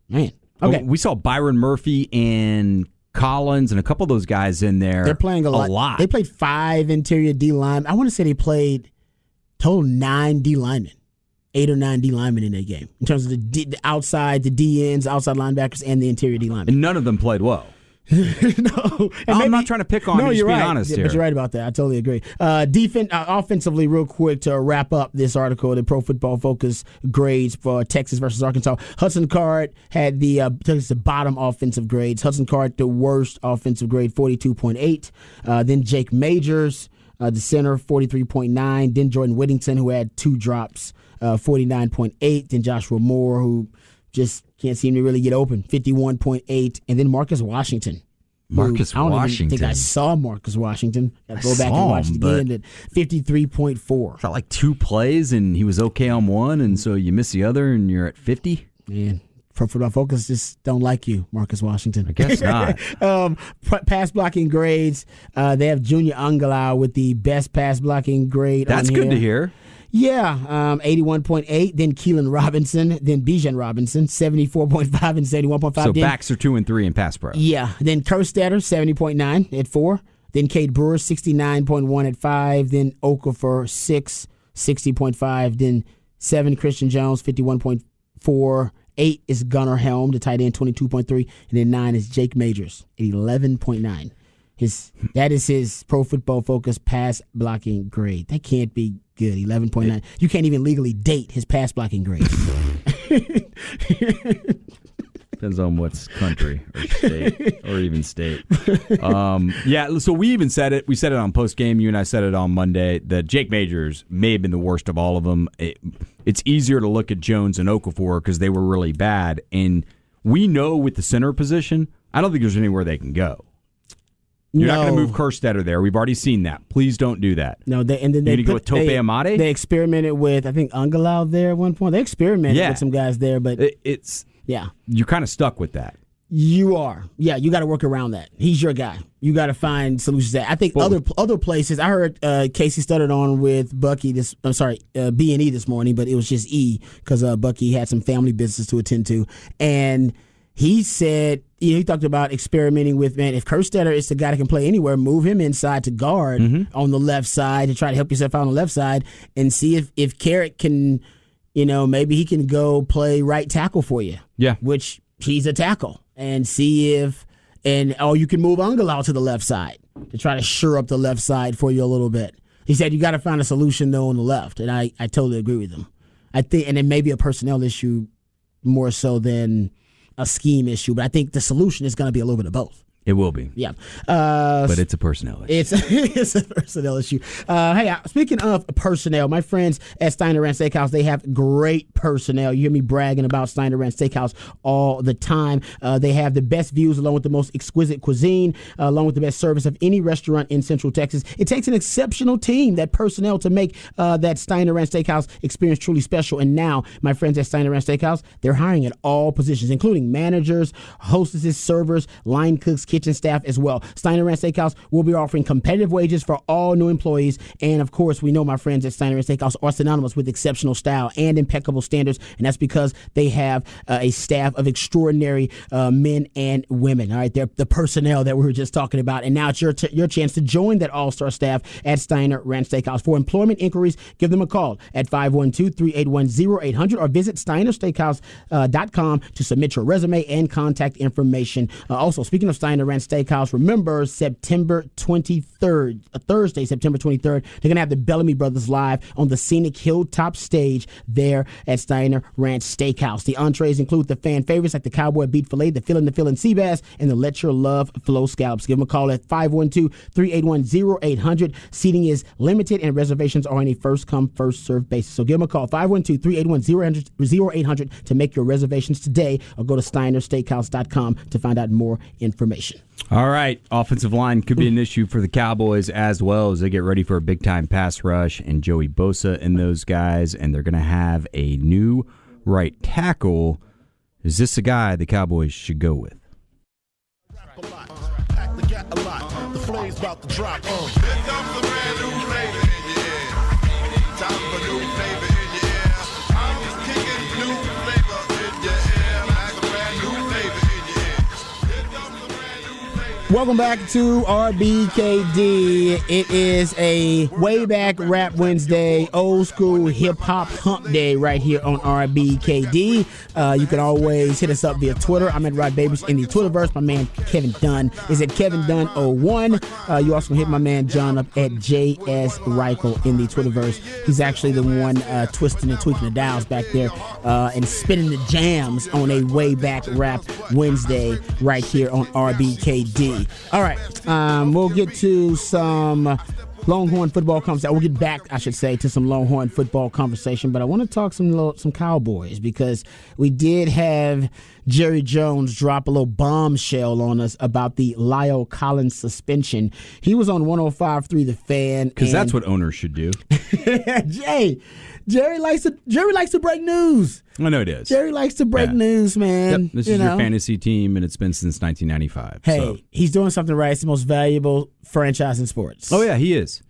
Speaker 2: Man. Okay.
Speaker 1: We saw Byron Murphy and Collins and a couple of those guys in there.
Speaker 2: They're playing a lot. They played 5 interior D linemen. I want to say they played total 9 D linemen, 8 or 9 D linemen in that game in terms of the outside, the D ends, outside linebackers, and the interior D linemen.
Speaker 1: And none of them played well.
Speaker 2: No,
Speaker 1: I'm not trying to pick on you. Just being honest here.
Speaker 2: But you're right about that. I totally agree. Offensively, real quick to wrap up this article, the Pro Football Focus grades for Texas versus Arkansas. Hudson Card had the bottom offensive grades. Hudson Card, the worst offensive grade, 42.8. Then Jake Majors, the center, 43.9. Then Jordan Whittington, who had 2 drops, 49.8. Then Joshua Moore, who just can't seem to really get open, 51.8. And then Marcus Washington. I don't even think I saw Marcus Washington. Got to go back and watch the game at 53.4.
Speaker 1: Felt like 2 plays, and he was okay on one, and so you miss the other, and you're at 50?
Speaker 2: Man, Pro Football Focus just don't like you, Marcus Washington.
Speaker 1: I guess not.
Speaker 2: Pass blocking grades, they have Junior Angalau with the best pass blocking grade.
Speaker 1: That's good to hear.
Speaker 2: Yeah, 81.8. Then Keelan Robinson. Then Bijan Robinson, 74.5 and 71.5.
Speaker 1: So backs are 2 and 3 in pass pro.
Speaker 2: Yeah. Then Kerstetter, 70.9 at 4. Then Cade Brewer, 69.1 at 5. Then Okafor, 6, 60.5. Then 7, Christian Jones, 51.4. 8 is Gunnar Helm, the tight end, 22.3. And then 9 is Jake Majors at 11.9. That is his Pro Football Focus pass blocking grade. That can't be good. 11.9. You can't even legally date his pass blocking grade.
Speaker 1: Depends on what's country or state or even state. Yeah, so we even said it. We said it on post game. You and I said it on Monday that Jake Majors may have been the worst of all of them. It's easier to look at Jones and Okafor because they were really bad. And we know with the center position, I don't think there's anywhere they can go. You're not going to move Kerstetter there. We've already seen that. Please don't do that.
Speaker 2: No, and then they
Speaker 1: go with Tope Amade?
Speaker 2: They experimented with, I think, Angalau there at one point. They experimented with some guys there, but
Speaker 1: you're kind of stuck with that.
Speaker 2: You are. Yeah, you got to work around that. He's your guy. You got to find solutions to that. I think other places. I heard Casey stuttered on with Bucky B&E this morning, but it was just E because Bucky had some family business to attend to, and he said, he talked about experimenting with, man, if Kerstetter is the guy that can play anywhere, move him inside to guard on the left side to try to help yourself out on the left side and see if Carrick can, maybe he can go play right tackle for you.
Speaker 1: Yeah.
Speaker 2: Which he's a tackle. And see or you can move Angalau to the left side to try to shore up the left side for you a little bit. He said you got to find a solution though on the left, and I totally agree with him. I think, and it may be a personnel issue more so than a scheme issue, but I think the solution is going to be a little bit of both.
Speaker 1: It will be.
Speaker 2: Yeah.
Speaker 1: But it's a personnel issue.
Speaker 2: It's a personnel issue. Hey, speaking of personnel, my friends at Steiner Ranch Steakhouse, they have great personnel. You hear me bragging about Steiner Ranch Steakhouse all the time. They have the best views along with the most exquisite cuisine, along with the best service of any restaurant in Central Texas. It takes an exceptional team, that personnel, to make that Steiner Ranch Steakhouse experience truly special. And now, my friends at Steiner Ranch Steakhouse, they're hiring at all positions, including managers, hostesses, servers, line cooks, kitchen staff as well. Steiner Ranch Steakhouse will be offering competitive wages for all new employees. And of course, we know my friends at Steiner Ranch Steakhouse are synonymous with exceptional style and impeccable standards. And that's because they have a staff of extraordinary men and women. All right, they're the personnel that we were just talking about. And now it's your chance to join that all-star staff at Steiner Ranch Steakhouse. For employment inquiries, give them a call at 512-381-0800 or visit steinersteakhouse.com to submit your resume and contact information. Also, speaking of Steiner Ranch Steakhouse, remember September 23rd, Thursday, September 23rd, they're going to have the Bellamy Brothers live on the scenic Hilltop stage there at Steiner Ranch Steakhouse. The entrees include the fan favorites like the Cowboy Beef Filet, the Fillin' Sea Bass, and the Let Your Love Flow Scallops. Give them a call at 512-381-0800. Seating is limited and reservations are on a first-come, first-served basis. So give them a call, 512-381-0800 to make your reservations today, or go to steinersteakhouse.com to find out more information.
Speaker 1: All right. Offensive line could be an issue for the Cowboys as well as they get ready for a big-time pass rush, and Joey Bosa and those guys, and they're going to have a new right tackle. Is this a guy the Cowboys should go with?
Speaker 3: The flame's about to drop. Here comes the brand new flavor in your ear. Time for new flavor in your ear. I'm just kicking new flavor in your ear. Like a brand new flavor in your ear. Here comes the brand new flavor.
Speaker 2: Welcome back to RBKD. It is a way back Rap Wednesday, old school hip hop hump day right here on RBKD. You can always hit us up via Twitter. I'm at Rod Babers in the Twitterverse. My man Kevin Dunn is at Kevin Dunn01. You also hit my man John up at JS Reichel in the Twitterverse. He's actually the one twisting and tweaking the dials back there and spinning the jams on a way back Rap Wednesday right here on RBKD. All right, we'll get to some Longhorn football conversation. We'll get back, I should say, to some Longhorn football conversation, but I want to talk some Cowboys, because we did have Jerry Jones drop a little bombshell on us about the Lyle Collins suspension. He was on 105.3 The Fan.
Speaker 1: Because that's what owners should do.
Speaker 2: Jerry likes to break news.
Speaker 1: I know it is.
Speaker 2: Jerry likes to break news, man.
Speaker 1: Yep, this is your fantasy team, and it's been since 1995.
Speaker 2: Hey, he's doing something right. It's the most valuable franchise in sports.
Speaker 1: Oh, yeah, he is.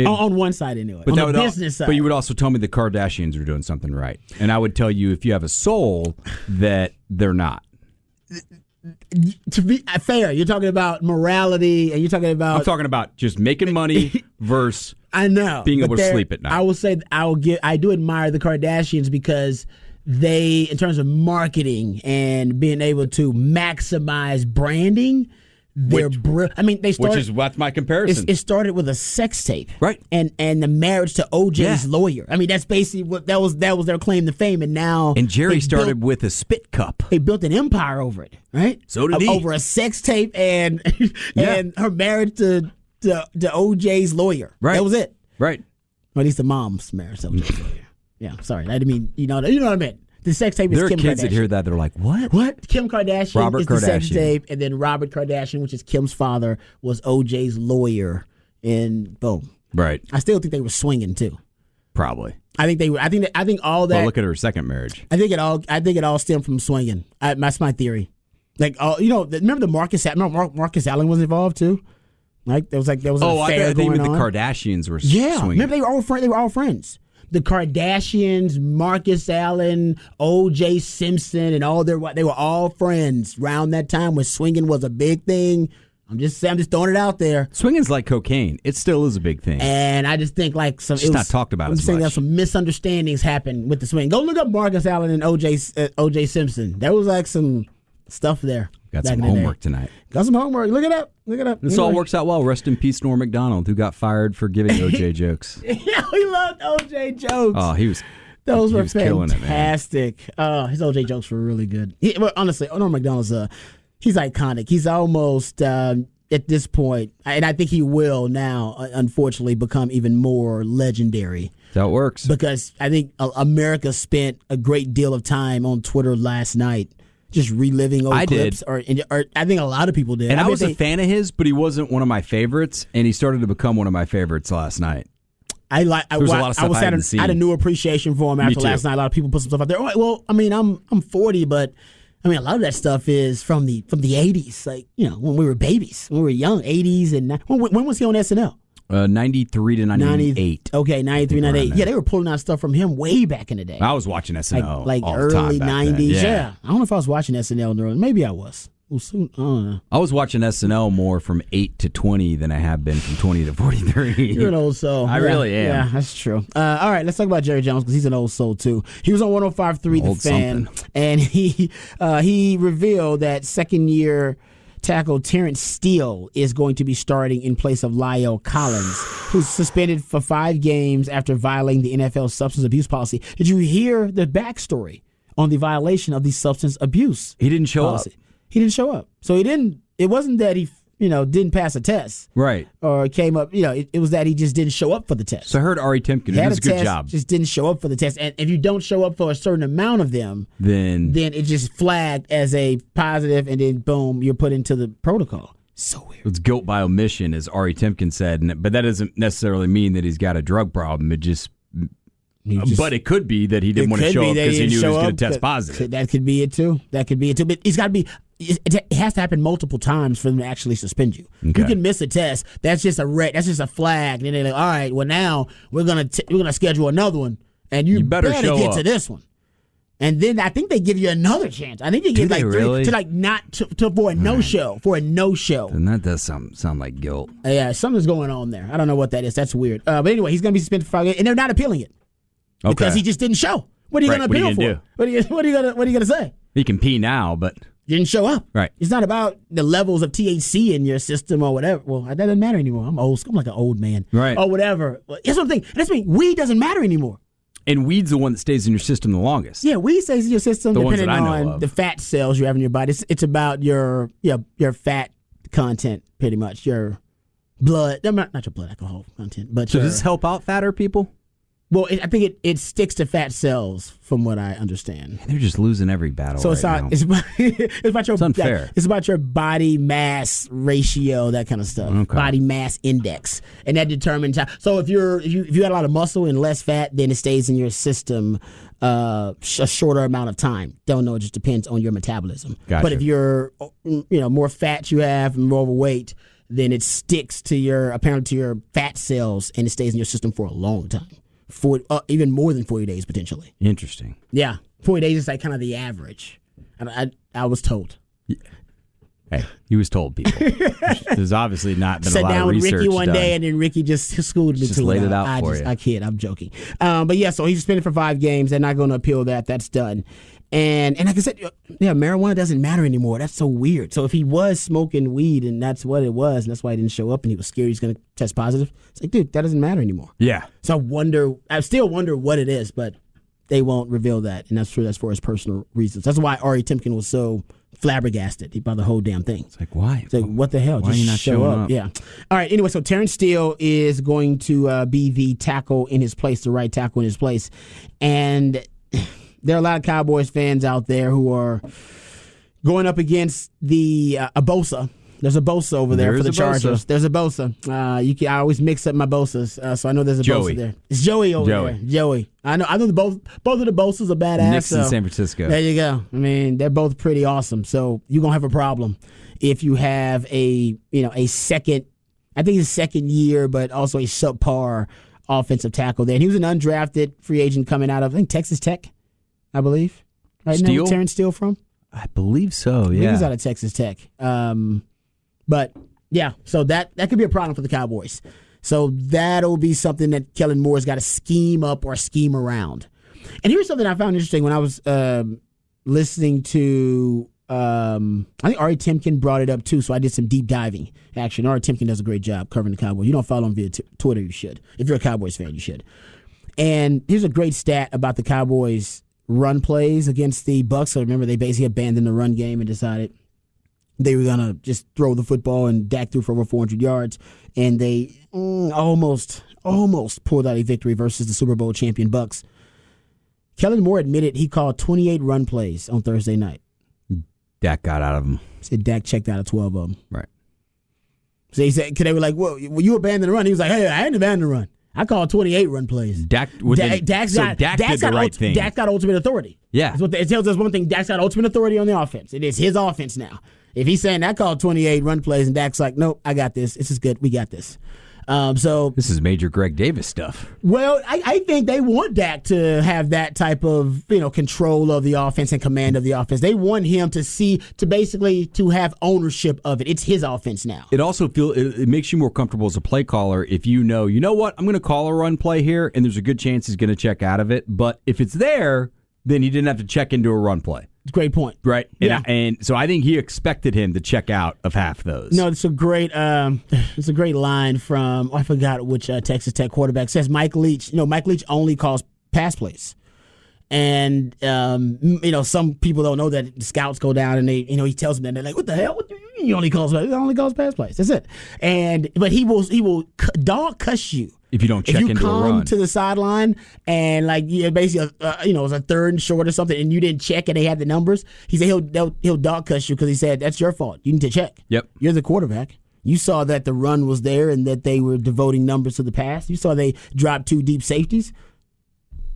Speaker 2: On one side, anyway. But on the business side.
Speaker 1: But you would also tell me the Kardashians are doing something right. And I would tell you, if you have a soul, that they're not.
Speaker 2: To be fair, you're talking about morality, and you're talking about...
Speaker 1: I'm talking about just making money versus
Speaker 2: I know,
Speaker 1: being able to sleep at night.
Speaker 2: I will say I do admire the Kardashians, because they, in terms of marketing and being able to maximize branding, they're they started.
Speaker 1: What's my comparison?
Speaker 2: It started with a sex tape,
Speaker 1: right? And
Speaker 2: the marriage to OJ's lawyer. I mean, that's basically what that was their claim to fame. And now,
Speaker 1: and Jerry started with a spit cup.
Speaker 2: They built an empire over it, right?
Speaker 1: So did he.
Speaker 2: Over a sex tape and her marriage to OJ's lawyer.
Speaker 1: Right.
Speaker 2: That was it.
Speaker 1: Right.
Speaker 2: Or at least the mom's marriage to OJ's lawyer. Yeah. Sorry, I didn't mean you know what I meant. The sex tape is
Speaker 1: Kim Kardashian. There are kids that hear that, they're like, what?
Speaker 2: What? Kim Kardashian
Speaker 1: Robert
Speaker 2: is the sex tape, and then Robert Kardashian, which is Kim's father, was OJ's lawyer, and boom.
Speaker 1: Right.
Speaker 2: I still think they were swinging too.
Speaker 1: Probably.
Speaker 2: I think they were. I think all that.
Speaker 1: Well, look at her second marriage.
Speaker 2: I think it all stemmed from swinging. That's my theory. Like, remember the Marcus Allen was involved too. Like there was an affair going on.
Speaker 1: I think the Kardashians were swinging.
Speaker 2: Remember they were all friends. The Kardashians, Marcus Allen, O.J. Simpson, and they were all friends around that time when swinging was a big thing. I'm just throwing it out there.
Speaker 1: Swinging's like cocaine. It still is a big thing.
Speaker 2: And I just think
Speaker 1: it's not talked about as much. I'm saying
Speaker 2: that some misunderstandings happened with the swing. Go look up Marcus Allen and O.J. Simpson. There was like some stuff there.
Speaker 1: Got
Speaker 2: back
Speaker 1: some
Speaker 2: in the day.
Speaker 1: homework tonight.
Speaker 2: Got some homework. Look it up.
Speaker 1: This all works out well. Rest in peace, Norm Macdonald, who got fired for giving OJ jokes.
Speaker 2: Yeah, we loved OJ jokes.
Speaker 1: Oh,
Speaker 2: Those were
Speaker 1: fantastic.
Speaker 2: His OJ jokes were really good. Honestly, Norm Macdonald's he's iconic. He's almost at this point, and I think he will now, unfortunately, become even more legendary.
Speaker 1: That works.
Speaker 2: Because I think America spent a great deal of time on Twitter last night just reliving old clips. Or I think a lot of people did.
Speaker 1: And I was a fan of his, but he wasn't one of my favorites, and he started to become one of my favorites last night.
Speaker 2: I had a new appreciation for him after last night. A lot of people put some stuff out there. Well, I mean, I'm 40, but I mean, a lot of that stuff is from the 80s, like, you know, when we were babies, when we were young, 80s. And when was he on SNL? 93 to 98. Okay, 93, 98. Yeah, they were pulling out stuff from him way back in the day.
Speaker 1: I was watching SNL
Speaker 2: like
Speaker 1: all
Speaker 2: early
Speaker 1: the time
Speaker 2: 90s.
Speaker 1: Yeah.
Speaker 2: I don't know if I was watching SNL in the early. Maybe I was. Well, soon, I don't know.
Speaker 1: I was watching SNL more from 8 to 20 than I have been from 20 to 43.
Speaker 2: You're an old soul.
Speaker 1: I really am.
Speaker 2: Yeah, that's true. All right, let's talk about Jerry Jones because he's an old soul too. He was on 105.3 The Fan, and he revealed that second-year tackle Terrence Steele is going to be starting in place of Lyle Collins, who's suspended for 5 games after violating the NFL substance abuse policy. Did you hear the backstory on the violation of the substance abuse?
Speaker 1: He didn't show up.
Speaker 2: He didn't show up. So it wasn't that he, didn't pass a test. Right. Or came up, it was that he just didn't show up for the test.
Speaker 1: So I heard Ari Timken did a good job.
Speaker 2: Just didn't show up for the test. And if you don't show up for a certain amount of them, then it just flagged as a positive, and then boom, you're put into the protocol. So weird.
Speaker 1: It's guilt by omission, as Ari Timken said, but that doesn't necessarily mean that he's got a drug problem. But it could be that he didn't want to show up because he knew he was going to test positive.
Speaker 2: That could be it too. But he's got to be. It has to happen multiple times for them to actually suspend you. Okay. You can miss a test. That's just that's just a flag. And then they're like, all right, well now we're gonna schedule another one, and you better get to this one. And then I think they give you another chance. I think they give to avoid no-show for a no-show.
Speaker 1: And that does sound like guilt.
Speaker 2: Yeah, something's going on there. I don't know what that is. That's weird. But anyway, he's going to be suspended for 5 games, and they're not appealing it because he just didn't show. What are you going to appeal for? What are you going to say?
Speaker 1: He can pee now, but
Speaker 2: didn't show up.
Speaker 1: Right.
Speaker 2: It's not about the levels of THC in your system or whatever. Well, that doesn't matter anymore. I'm old. I'm like an old man.
Speaker 1: Right.
Speaker 2: Or whatever. That's what I'm thinking. That's me. Weed doesn't matter anymore.
Speaker 1: And weed's the one that stays in your system the longest.
Speaker 2: Yeah, weed stays in your system depending on the fat cells you have in your body. It's about your fat content, pretty much. Your blood, not your blood alcohol content, but
Speaker 1: so does this help out fatter people?
Speaker 2: Well, I think it sticks to fat cells, from what I understand.
Speaker 1: They're just losing every battle. So
Speaker 2: now. It's about your. It's unfair. It's about your body mass ratio, that kind of stuff. Okay. Body mass index, and that determines how. So if you got a lot of muscle and less fat, then it stays in your system a shorter amount of time. Don't know. It just depends on your metabolism.
Speaker 1: Gotcha.
Speaker 2: But if you're more fat you have and more overweight, then it sticks to your fat cells and it stays in your system for a long time. Even more than 40 days, potentially.
Speaker 1: Interesting.
Speaker 2: Yeah. 40 days is like kind of the average. I was told.
Speaker 1: Yeah. Hey, he was told, people. There's obviously not been a lot of research done. Sat down with Ricky one day, and then Ricky just schooled me. Just laid it out for you.
Speaker 2: I kid. I'm joking. But yeah, so he's suspended for 5 games. They're not going to appeal that. That's done. And like I said, marijuana doesn't matter anymore. That's so weird. So if he was smoking weed and that's what it was, and that's why he didn't show up and he was scared he's going to test positive, it's like, dude, that doesn't matter anymore.
Speaker 1: Yeah.
Speaker 2: So I still wonder what it is, but they won't reveal that. And that's true. That's for his personal reasons. That's why Ari Timken was so flabbergasted by the whole damn thing.
Speaker 1: It's like, why?
Speaker 2: It's like, what the hell?
Speaker 1: Why
Speaker 2: just
Speaker 1: are you not
Speaker 2: show up. Yeah. All right. Anyway, so Terrence Steele is going to be the tackle in his place, the right tackle in his place. And there are a lot of Cowboys fans out there who are going up against the a Bosa. There's a Bosa over there for the Chargers. There's a Bosa. I always mix up my Bosas, so I know there's a Bosa there. It's Joey over there. Joey. I know both of the Bosas are badass.
Speaker 1: Knicks in San Francisco.
Speaker 2: There you go. I mean, they're both pretty awesome. So you're gonna have a problem if you have a second. I think it's second year, but also a subpar offensive tackle there. And he was an undrafted free agent coming out of Texas Tech, I believe. Right now, Terrence Steele from?
Speaker 1: I believe so. Yeah,
Speaker 2: he's out of Texas Tech. But yeah, so that could be a problem for the Cowboys. So that'll be something that Kellen Moore's got to scheme up or scheme around. And here's something I found interesting when I was listening to I think Ari Timken brought it up too, so I did some deep diving. Actually, Ari Timken does a great job covering the Cowboys. You don't follow him via Twitter, you should. If you're a Cowboys fan, you should. And here's a great stat about the Cowboys' run plays against the Bucs. So remember, they basically abandoned the run game and decided they were going to just throw the football, and Dak threw for over 400 yards. And they almost pulled out a victory versus the Super Bowl champion Bucs. Kellen Moore admitted he called 28 run plays on Thursday night.
Speaker 1: Dak got out of them.
Speaker 2: Said Dak checked out of 12 of them.
Speaker 1: Right.
Speaker 2: So he said, because they were like, well, you abandoned the run. He was like, hey, I didn't abandon the run. I called 28 run plays.
Speaker 1: Dak did the right thing.
Speaker 2: Dak's got ultimate authority.
Speaker 1: Yeah.
Speaker 2: That's what it tells us one thing. Dak's got ultimate authority on the offense. It is his offense now. If he's saying I called 28 run plays and Dak's like, nope, I got this. This is good. We got this. So
Speaker 1: this is major Greg Davis stuff.
Speaker 2: Well, I think they want Dak to have that type of control of the offense and command of the offense. They want him to basically have ownership of it. It's his offense now.
Speaker 1: It also it makes you more comfortable as a play caller if you know what, I'm going to call a run play here, and there's a good chance he's going to check out of it. But if it's there, then he didn't have to check into a run play.
Speaker 2: Great point.
Speaker 1: Right.
Speaker 2: Yeah.
Speaker 1: And so I think he expected him to check out of half those.
Speaker 2: No, it's a great line from, I forgot which Texas Tech quarterback says Mike Leach. Mike Leach only calls pass plays. And, some people don't know that the scouts go down and he tells them that. They're like, what the hell? What do you mean he only calls pass plays? That's it. But he will dog cuss you.
Speaker 1: If you don't check into a run. If you come
Speaker 2: to the sideline and basically, it was a third and short or something, and you didn't check and they had the numbers, he said he'll dog cuss you because he said that's your fault. You need to check.
Speaker 1: Yep.
Speaker 2: You're the quarterback. You saw that the run was there and that they were devoting numbers to the pass. You saw they dropped 2 deep safeties.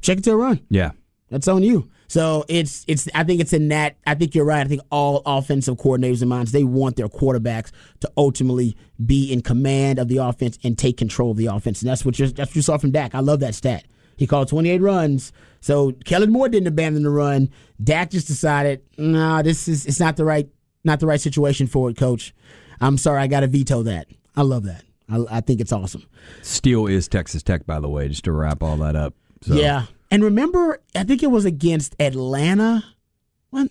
Speaker 2: Check it to a run.
Speaker 1: Yeah.
Speaker 2: That's on you. So it's. I think it's in that. I think you're right. I think all offensive coordinators and minds, they want their quarterbacks to ultimately be in command of the offense and take control of the offense. And that's what you saw from Dak. I love that stat. He called 28 runs. So Kellen Moore didn't abandon the run. Dak just decided, it's not the right situation for it, Coach. I'm sorry, I got to veto that. I love that. I think it's awesome.
Speaker 1: Steele is Texas Tech, by the way, just to wrap all that up. So.
Speaker 2: Yeah. And remember, I think it was against Atlanta. Man,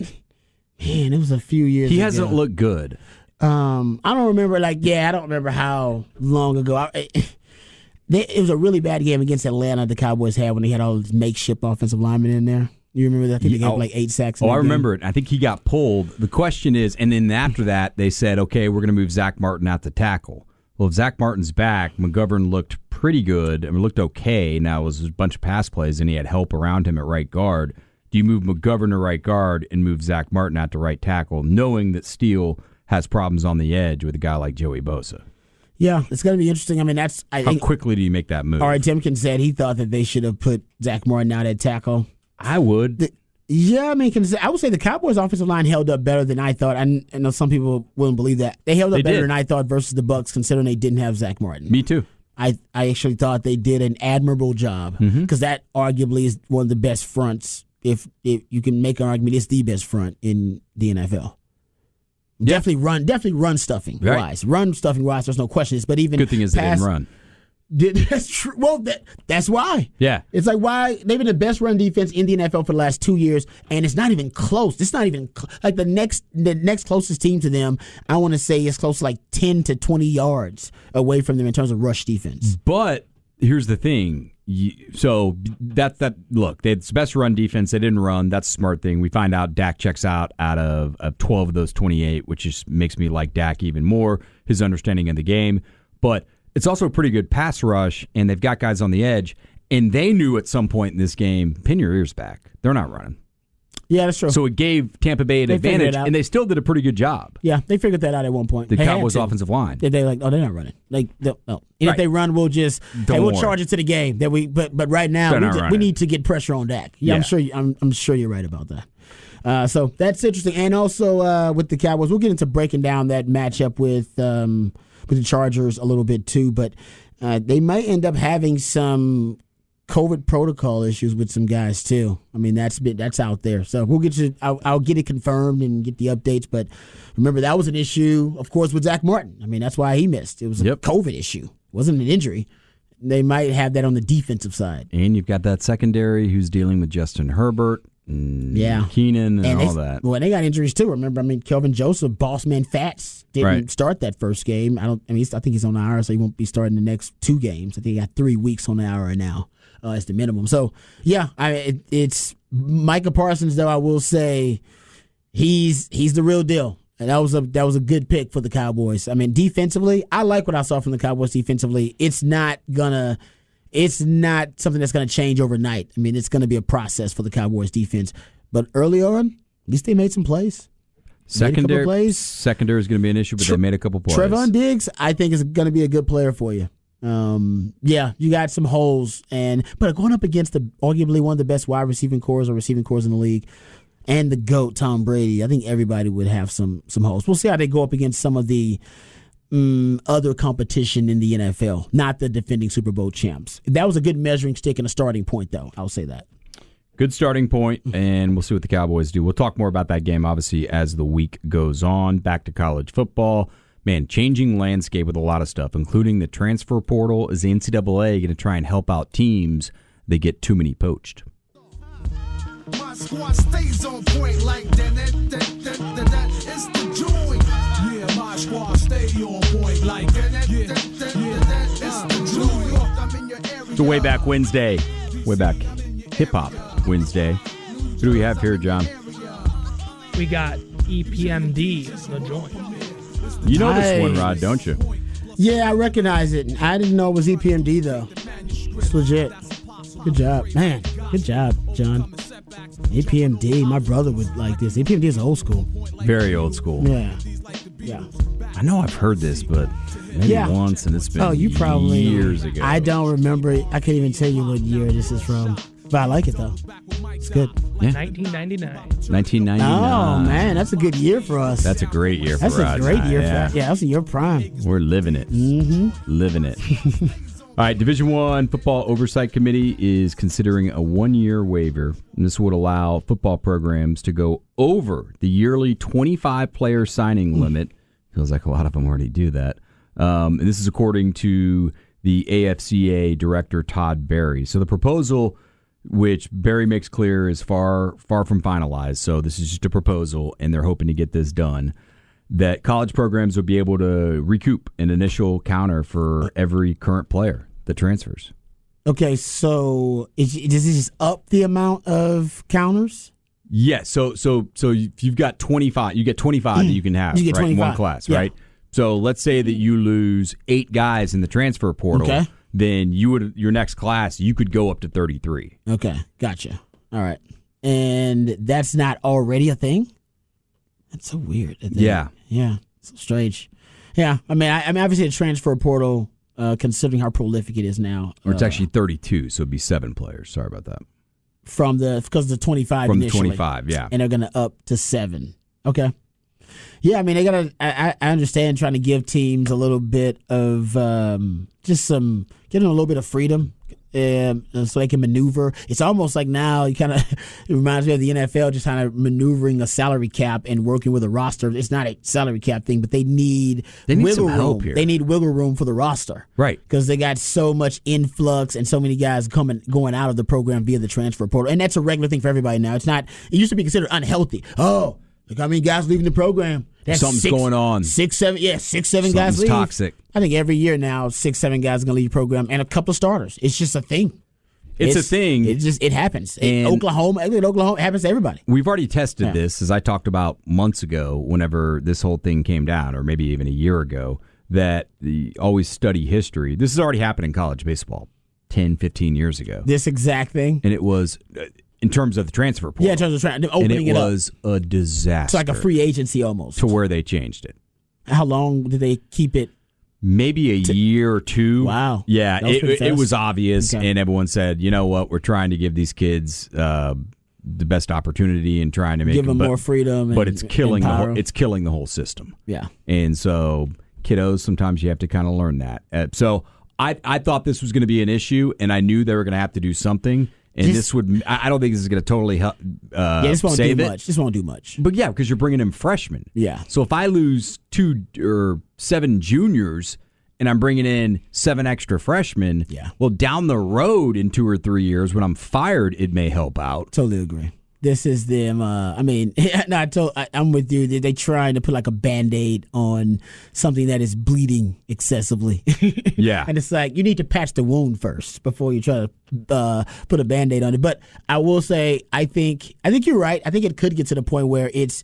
Speaker 2: it was a few years ago.
Speaker 1: He hasn't looked good.
Speaker 2: I don't remember, I don't remember how long ago. It was a really bad game against Atlanta the Cowboys had when they had all these makeshift offensive linemen in there. You remember that? I think they gave 8 sacks.
Speaker 1: I remember it. I think he got pulled. The question is, and then after that, they said, okay, we're going to move Zach Martin out to tackle. Well, if Zach Martin's back, McGovern looked pretty good. Looked okay. Now, it was a bunch of pass plays, and he had help around him at right guard. Do you move McGovern to right guard and move Zach Martin out to right tackle, knowing that Steele has problems on the edge with a guy like Joey Bosa?
Speaker 2: Yeah, it's going to be interesting. I mean,
Speaker 1: how quickly do you make that move?
Speaker 2: All right, Timken said he thought that they should have put Zach Martin out at tackle.
Speaker 1: I would.
Speaker 2: I would say the Cowboys' offensive line held up better than I thought. I know some people wouldn't believe that. They held up better than I thought versus the Bucs, considering they didn't have Zach Martin.
Speaker 1: Me too.
Speaker 2: I actually thought they did an admirable job because that arguably is one of the best fronts. If you can make an argument, it's the best front in the NFL. Yeah. Definitely run stuffing wise. Run stuffing wise, there's no questions. But even
Speaker 1: good thing is they didn't run.
Speaker 2: That's true. Well, that's why.
Speaker 1: Yeah.
Speaker 2: It's like why they've been the best run defense in the NFL for the last 2 years, and it's not even close. It's not even like the next closest team to them, I want to say, is close to like 10 to 20 yards away from them in terms of rush defense.
Speaker 1: But here's the thing. So that's that. Look, it's the best run defense. They didn't run. That's a smart thing. We find out Dak checks out of 12 of those 28, which just makes me like Dak even more, his understanding of the game. But it's also a pretty good pass rush, and they've got guys on the edge, and they knew at some point in this game, pin your ears back. They're not running.
Speaker 2: Yeah, that's true.
Speaker 1: So it gave Tampa Bay an advantage, and they still did a pretty good job.
Speaker 2: Yeah, they figured that out at one point.
Speaker 1: The Cowboys' offensive line.
Speaker 2: They're like, they're not running. Like, no. And if they run, we'll just we'll charge it to the game. But right now, we need to get pressure on Dak. Yeah. I'm sure you're right about that. So that's interesting. And also with the Cowboys, we'll get into breaking down that matchup with the Chargers a little bit too, but they might end up having some COVID protocol issues with some guys too. I mean, that's out there. So we'll get you. I'll get it confirmed and get the updates. But remember, that was an issue, of course, with Zach Martin. I mean, that's why he missed. It was a COVID issue. It wasn't an injury. They might have that on the defensive side.
Speaker 1: And you've got that secondary who's dealing with Justin Herbert. Keenan and all that.
Speaker 2: Well, they got injuries too. Remember, Kelvin Joseph, boss man Fats, didn't start that first game. I think he's on the IR, so he won't be starting the next 2 games. I think he got 3 weeks on the IR now as the minimum. So, it's Micah Parsons, though, I will say he's the real deal. And that was a good pick for the Cowboys. Defensively, I like what I saw from the Cowboys defensively. It's not something that's gonna change overnight. It's gonna be a process for the Cowboys defense. But early on, at least they made some plays.
Speaker 1: Secondary is going to be an issue, but they made a couple plays.
Speaker 2: Trevon Diggs, I think, is going to be a good player for you. You got some holes, but going up against arguably one of the best wide receiving cores in the league, and the GOAT, Tom Brady, I think everybody would have some holes. We'll see how they go up against some of the other competition in the NFL, not the defending Super Bowl champs. That was a good measuring stick and a starting point, though. I'll say that.
Speaker 1: Good starting point, and we'll see what the Cowboys do. We'll talk more about that game, obviously, as the week goes on. Back to college football. Man, changing landscape with a lot of stuff, including the transfer portal. Is the NCAA going to try and help out teams that get too many poached?
Speaker 3: My squad stays on point like that. It's the joint. Yeah, my squad stay on point like that. It's the joint.
Speaker 1: It's a Way Back Wednesday. Way Back Hip-Hop Wednesday. Who do we have here, John?
Speaker 4: We got EPMD, the joint.
Speaker 1: You know this one, Rod, don't you?
Speaker 2: Yeah, I recognize it. I didn't know it was EPMD, though. It's legit. Good job. Man, good job, John. EPMD, my brother would like this. EPMD is old school.
Speaker 1: Very old school.
Speaker 2: Yeah.
Speaker 1: I know I've heard this, but maybe once, and it's been years ago.
Speaker 2: I don't remember it. I can't even tell you what year this is from. But I like it, though. It's good.
Speaker 1: Yeah.
Speaker 4: 1999.
Speaker 1: 1999.
Speaker 2: Oh, man, that's a good year for us.
Speaker 1: That's a great year for us.
Speaker 2: That's a great year for us. Yeah, that's your prime.
Speaker 1: We're living it. Mm-hmm. Living it. All right, Division I Football Oversight Committee is considering a 1-year waiver. And this would allow football programs to go over the yearly 25-player signing limit. Feels like a lot of them already do that. And this is according to the AFCA director, Todd Berry. So the proposal, which Berry makes clear is far from finalized, so this is just a proposal, and they're hoping to get this done, that college programs would be able to recoup an initial counter for every current player that transfers.
Speaker 2: Okay, so does it just up the amount of counters?
Speaker 1: Yes. So if you've got 25, you get 25 that you can have in one class, right? So let's say that you lose 8 guys in the transfer portal.
Speaker 2: Okay.
Speaker 1: Then your next class, you could go up to 33.
Speaker 2: Okay, gotcha. All right. And that's not already a thing? That's so weird. Yeah, so strange. Yeah, obviously the transfer portal, considering how prolific it is now.
Speaker 1: Or it's actually 32, so it'd be 7 players. Sorry about that.
Speaker 2: Because the 25
Speaker 1: from
Speaker 2: initially.
Speaker 1: The 25, yeah.
Speaker 2: And they're going to up to 7. Okay. Yeah, they got to. I understand trying to give teams a little bit of give them a little bit of freedom, so they can maneuver. It's almost like now it reminds me of the NFL, just kind of maneuvering a salary cap and working with a roster. It's not a salary cap thing, but they need wiggle
Speaker 1: some
Speaker 2: room.
Speaker 1: help here.
Speaker 2: They need wiggle room for the roster,
Speaker 1: right? Because
Speaker 2: they got so much influx and so many guys going out of the program via the transfer portal, and that's a regular thing for everybody now. It's not. It used to be considered unhealthy. Oh. Look how many guys leaving the program. That's
Speaker 1: Something's going on.
Speaker 2: 6, 7 guys leave.
Speaker 1: Toxic.
Speaker 2: I think every year now, 6, 7 guys are going to leave the program, and a couple of starters. It's just a thing.
Speaker 1: It's a thing.
Speaker 2: It happens. In Oklahoma, it happens to everybody.
Speaker 1: We've already tested this, as I talked about months ago, whenever this whole thing came down, or maybe even a year ago, that always study history. This has already happened in college baseball 10, 15 years ago.
Speaker 2: This exact thing.
Speaker 1: And it was... in terms of the transfer portal.
Speaker 2: Yeah, in terms of opening it up.
Speaker 1: And it was a disaster.
Speaker 2: It's like a free agency almost.
Speaker 1: To where they changed it.
Speaker 2: How long did they keep it?
Speaker 1: Maybe a year or 2.
Speaker 2: Wow.
Speaker 1: Yeah, it was obvious, and everyone said, you know what, we're trying to give these kids the best opportunity and trying to make
Speaker 2: them more freedom.
Speaker 1: But it's killing the whole system.
Speaker 2: Yeah.
Speaker 1: And so kiddos, sometimes you have to kind of learn that. So I thought this was going to be an issue, and I knew they were going to have to do something. And I don't think this is going to totally help
Speaker 2: this won't
Speaker 1: save
Speaker 2: do
Speaker 1: it.
Speaker 2: much. This won't do much.
Speaker 1: But yeah, because you're bringing in freshmen.
Speaker 2: Yeah.
Speaker 1: So if I lose 2 or 7 juniors and I'm bringing in 7 extra freshmen, well, down the road in 2 or 3 years when I'm fired, it may help out.
Speaker 2: Totally agree. This is them. I'm with you. They trying to put like a Band-Aid on something that is bleeding excessively.
Speaker 1: Yeah.
Speaker 2: And it's like, you need to patch the wound first before you try to put a Band-Aid on it. But I will say, I think you're right. I think it could get to the point where it's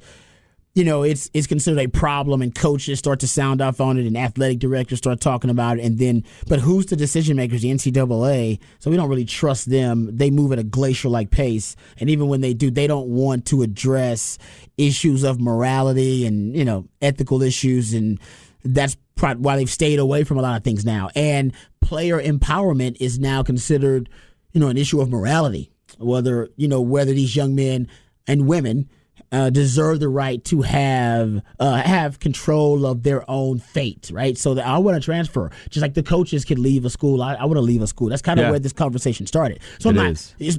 Speaker 2: considered a problem, and coaches start to sound off on it, and athletic directors start talking about it, but who's the decision makers? The NCAA. So we don't really trust them. They move at a glacier-like pace, and even when they do, they don't want to address issues of morality and ethical issues, and that's probably why they've stayed away from a lot of things now. And player empowerment is now considered, an issue of morality. Whether these young men and women deserve the right to have control of their own fate, right? So that I want to transfer, just like the coaches could leave a school. I want to leave a school. That's kind of where this conversation started. So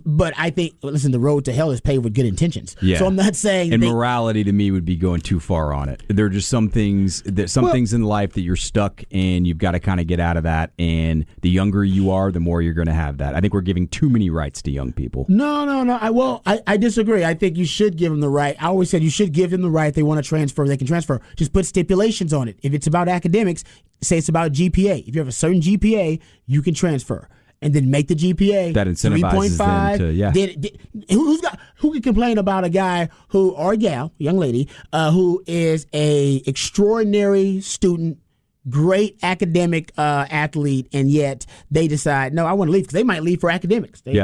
Speaker 2: but I think, listen, the road to hell is paved with good intentions.
Speaker 1: Yeah.
Speaker 2: So I'm not saying.
Speaker 1: And morality to me would be going too far on it. There are just some things things in life that you're stuck and you've got to kind of get out of that. And the younger you are, the more you're going to have that. I think we're giving too many rights to young people.
Speaker 2: No. I disagree. I think you should give them the right. I always said you should give them the right. They want to transfer, they can transfer. Just put stipulations on it. If it's about academics, say it's about GPA. If you have a certain GPA, you can transfer. And then make the GPA
Speaker 1: that incentivizes
Speaker 2: 3.5.
Speaker 1: them to,
Speaker 2: who can complain about a guy or a gal, young lady, who is a extraordinary student, great academic athlete, and yet they decide, no, I want to leave, because they might leave for academics. They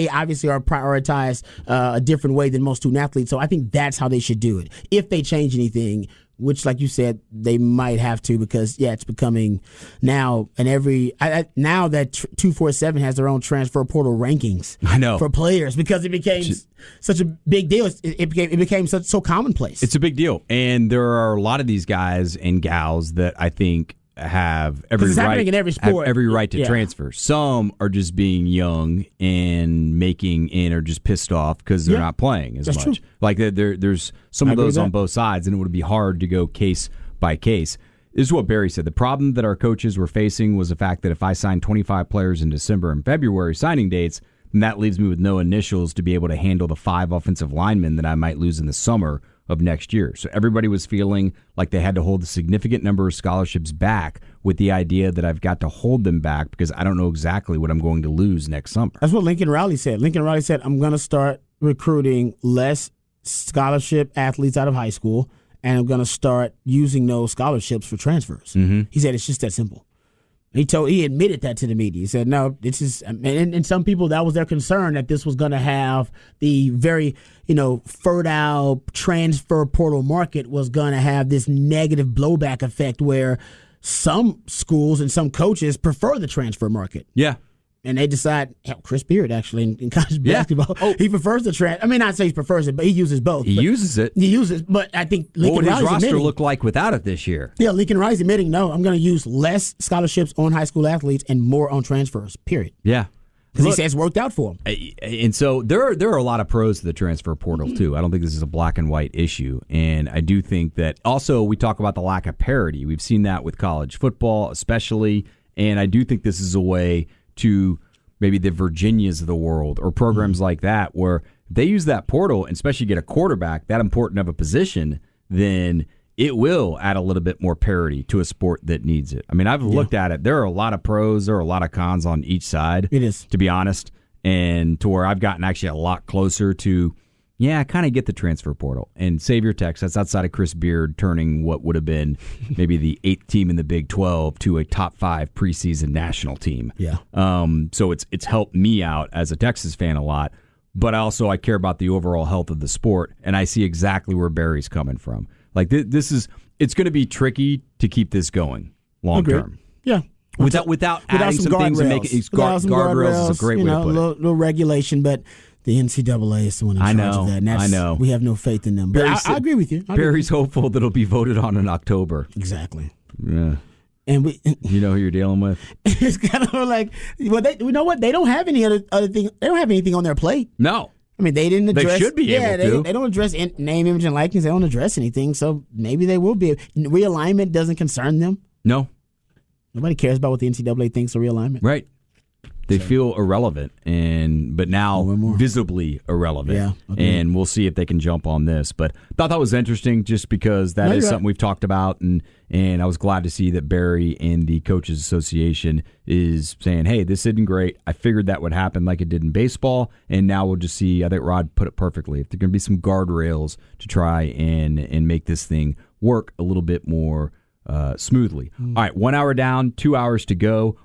Speaker 2: obviously are prioritized a different way than most student athletes. So I think that's how they should do it. If they change anything, which, like you said, they might have to, because it's becoming now, and now that 247 has their own transfer portal rankings.
Speaker 1: I know,
Speaker 2: for players, because it became such a big deal. It became so commonplace.
Speaker 1: It's a big deal, and there are a lot of these guys and gals that I think have every right
Speaker 2: in every sport.
Speaker 1: Have every right to transfer. Some are just being young and are just pissed off because they're not playing as much.
Speaker 2: True.
Speaker 1: Like there's some of those on both sides, and it would be hard to go case by case. This is what Barry said. The problem that our coaches were facing was the fact that if I signed 25 players in December and February signing dates, then that leaves me with no initials to be able to handle the 5 offensive linemen that I might lose in the summer of next year. So everybody was feeling like they had to hold a significant number of scholarships back, with the idea that I've got to hold them back because I don't know exactly what I'm going to lose next summer.
Speaker 2: That's what Lincoln Riley said. Lincoln Riley said, I'm going to start recruiting less scholarship athletes out of high school, and I'm going to start using those scholarships for transfers. Mm-hmm. He said it's just that simple. He admitted that to the media. He said, no, this is, and some people, that was their concern, that this was going to have the very, fertile transfer portal market was going to have this negative blowback effect where some schools and some coaches prefer the transfer market.
Speaker 1: Yeah.
Speaker 2: And they decide, Chris Beard, actually, in college basketball, he prefers the transfer. I mean, not say he prefers it, but he uses both.
Speaker 1: He uses it.
Speaker 2: But I think Lincoln Riley's
Speaker 1: What would his roster
Speaker 2: admitting,
Speaker 1: look like without it this year?
Speaker 2: Yeah, Lincoln Riley's admitting, no, I'm going to use less scholarships on high school athletes and more on transfers, period.
Speaker 1: Yeah.
Speaker 2: Because he says it's worked out for him.
Speaker 1: And so there are a lot of pros to the transfer portal, too. I don't think this is a black and white issue. And I do think that also we talk about the lack of parity. We've seen that with college football especially. And I do think this is a way to maybe the Virginias of the world or programs like that where they use that portal and especially get a quarterback that important of a position, then it will add a little bit more parity to a sport that needs it. I mean, I've looked at it. There are a lot of pros. There are a lot of cons on each side.
Speaker 2: It is.
Speaker 1: To be honest. And to where I've gotten actually a lot closer to, I kind of get the transfer portal. And save your text. That's outside of Chris Beard turning what would have been maybe the 8th team in the Big 12 to a top 5 preseason national team.
Speaker 2: Yeah. So
Speaker 1: it's helped me out as a Texas fan a lot. But also I care about the overall health of the sport. And I see exactly where Barry's coming from. Like it's going to be tricky to keep this going long term.
Speaker 2: Yeah.
Speaker 1: Without adding some things and making guardrails is a great way to put it.
Speaker 2: A little regulation, but the NCAA is the one in charge of that. And
Speaker 1: I know.
Speaker 2: We have no faith in them. But I agree with you.
Speaker 1: Barry's hopeful that it'll be voted on in October.
Speaker 2: Exactly.
Speaker 1: Yeah.
Speaker 2: And
Speaker 1: you know who you're dealing with.
Speaker 2: It's kind of like, you know what? They don't have any other thing. They don't have anything on their plate.
Speaker 1: No.
Speaker 2: I mean, they didn't address.
Speaker 1: They should be able to.
Speaker 2: They don't address name, image, and likeness. They don't address anything, so maybe they will be. Realignment doesn't concern them.
Speaker 1: No.
Speaker 2: Nobody cares about what the NCAA thinks of realignment.
Speaker 1: Right. They feel irrelevant, but now visibly irrelevant.
Speaker 2: Yeah, okay.
Speaker 1: And we'll see if they can jump on this. But I thought that was interesting just because that is something we've talked about, and I was glad to see that Barry and the Coaches Association is saying, hey, this isn't great. I figured that would happen like it did in baseball, and now we'll just see. I think Rod put it perfectly. If there are going to be some guardrails to try and make this thing work a little bit more smoothly. All right, 1 hour down, 2 hours to go.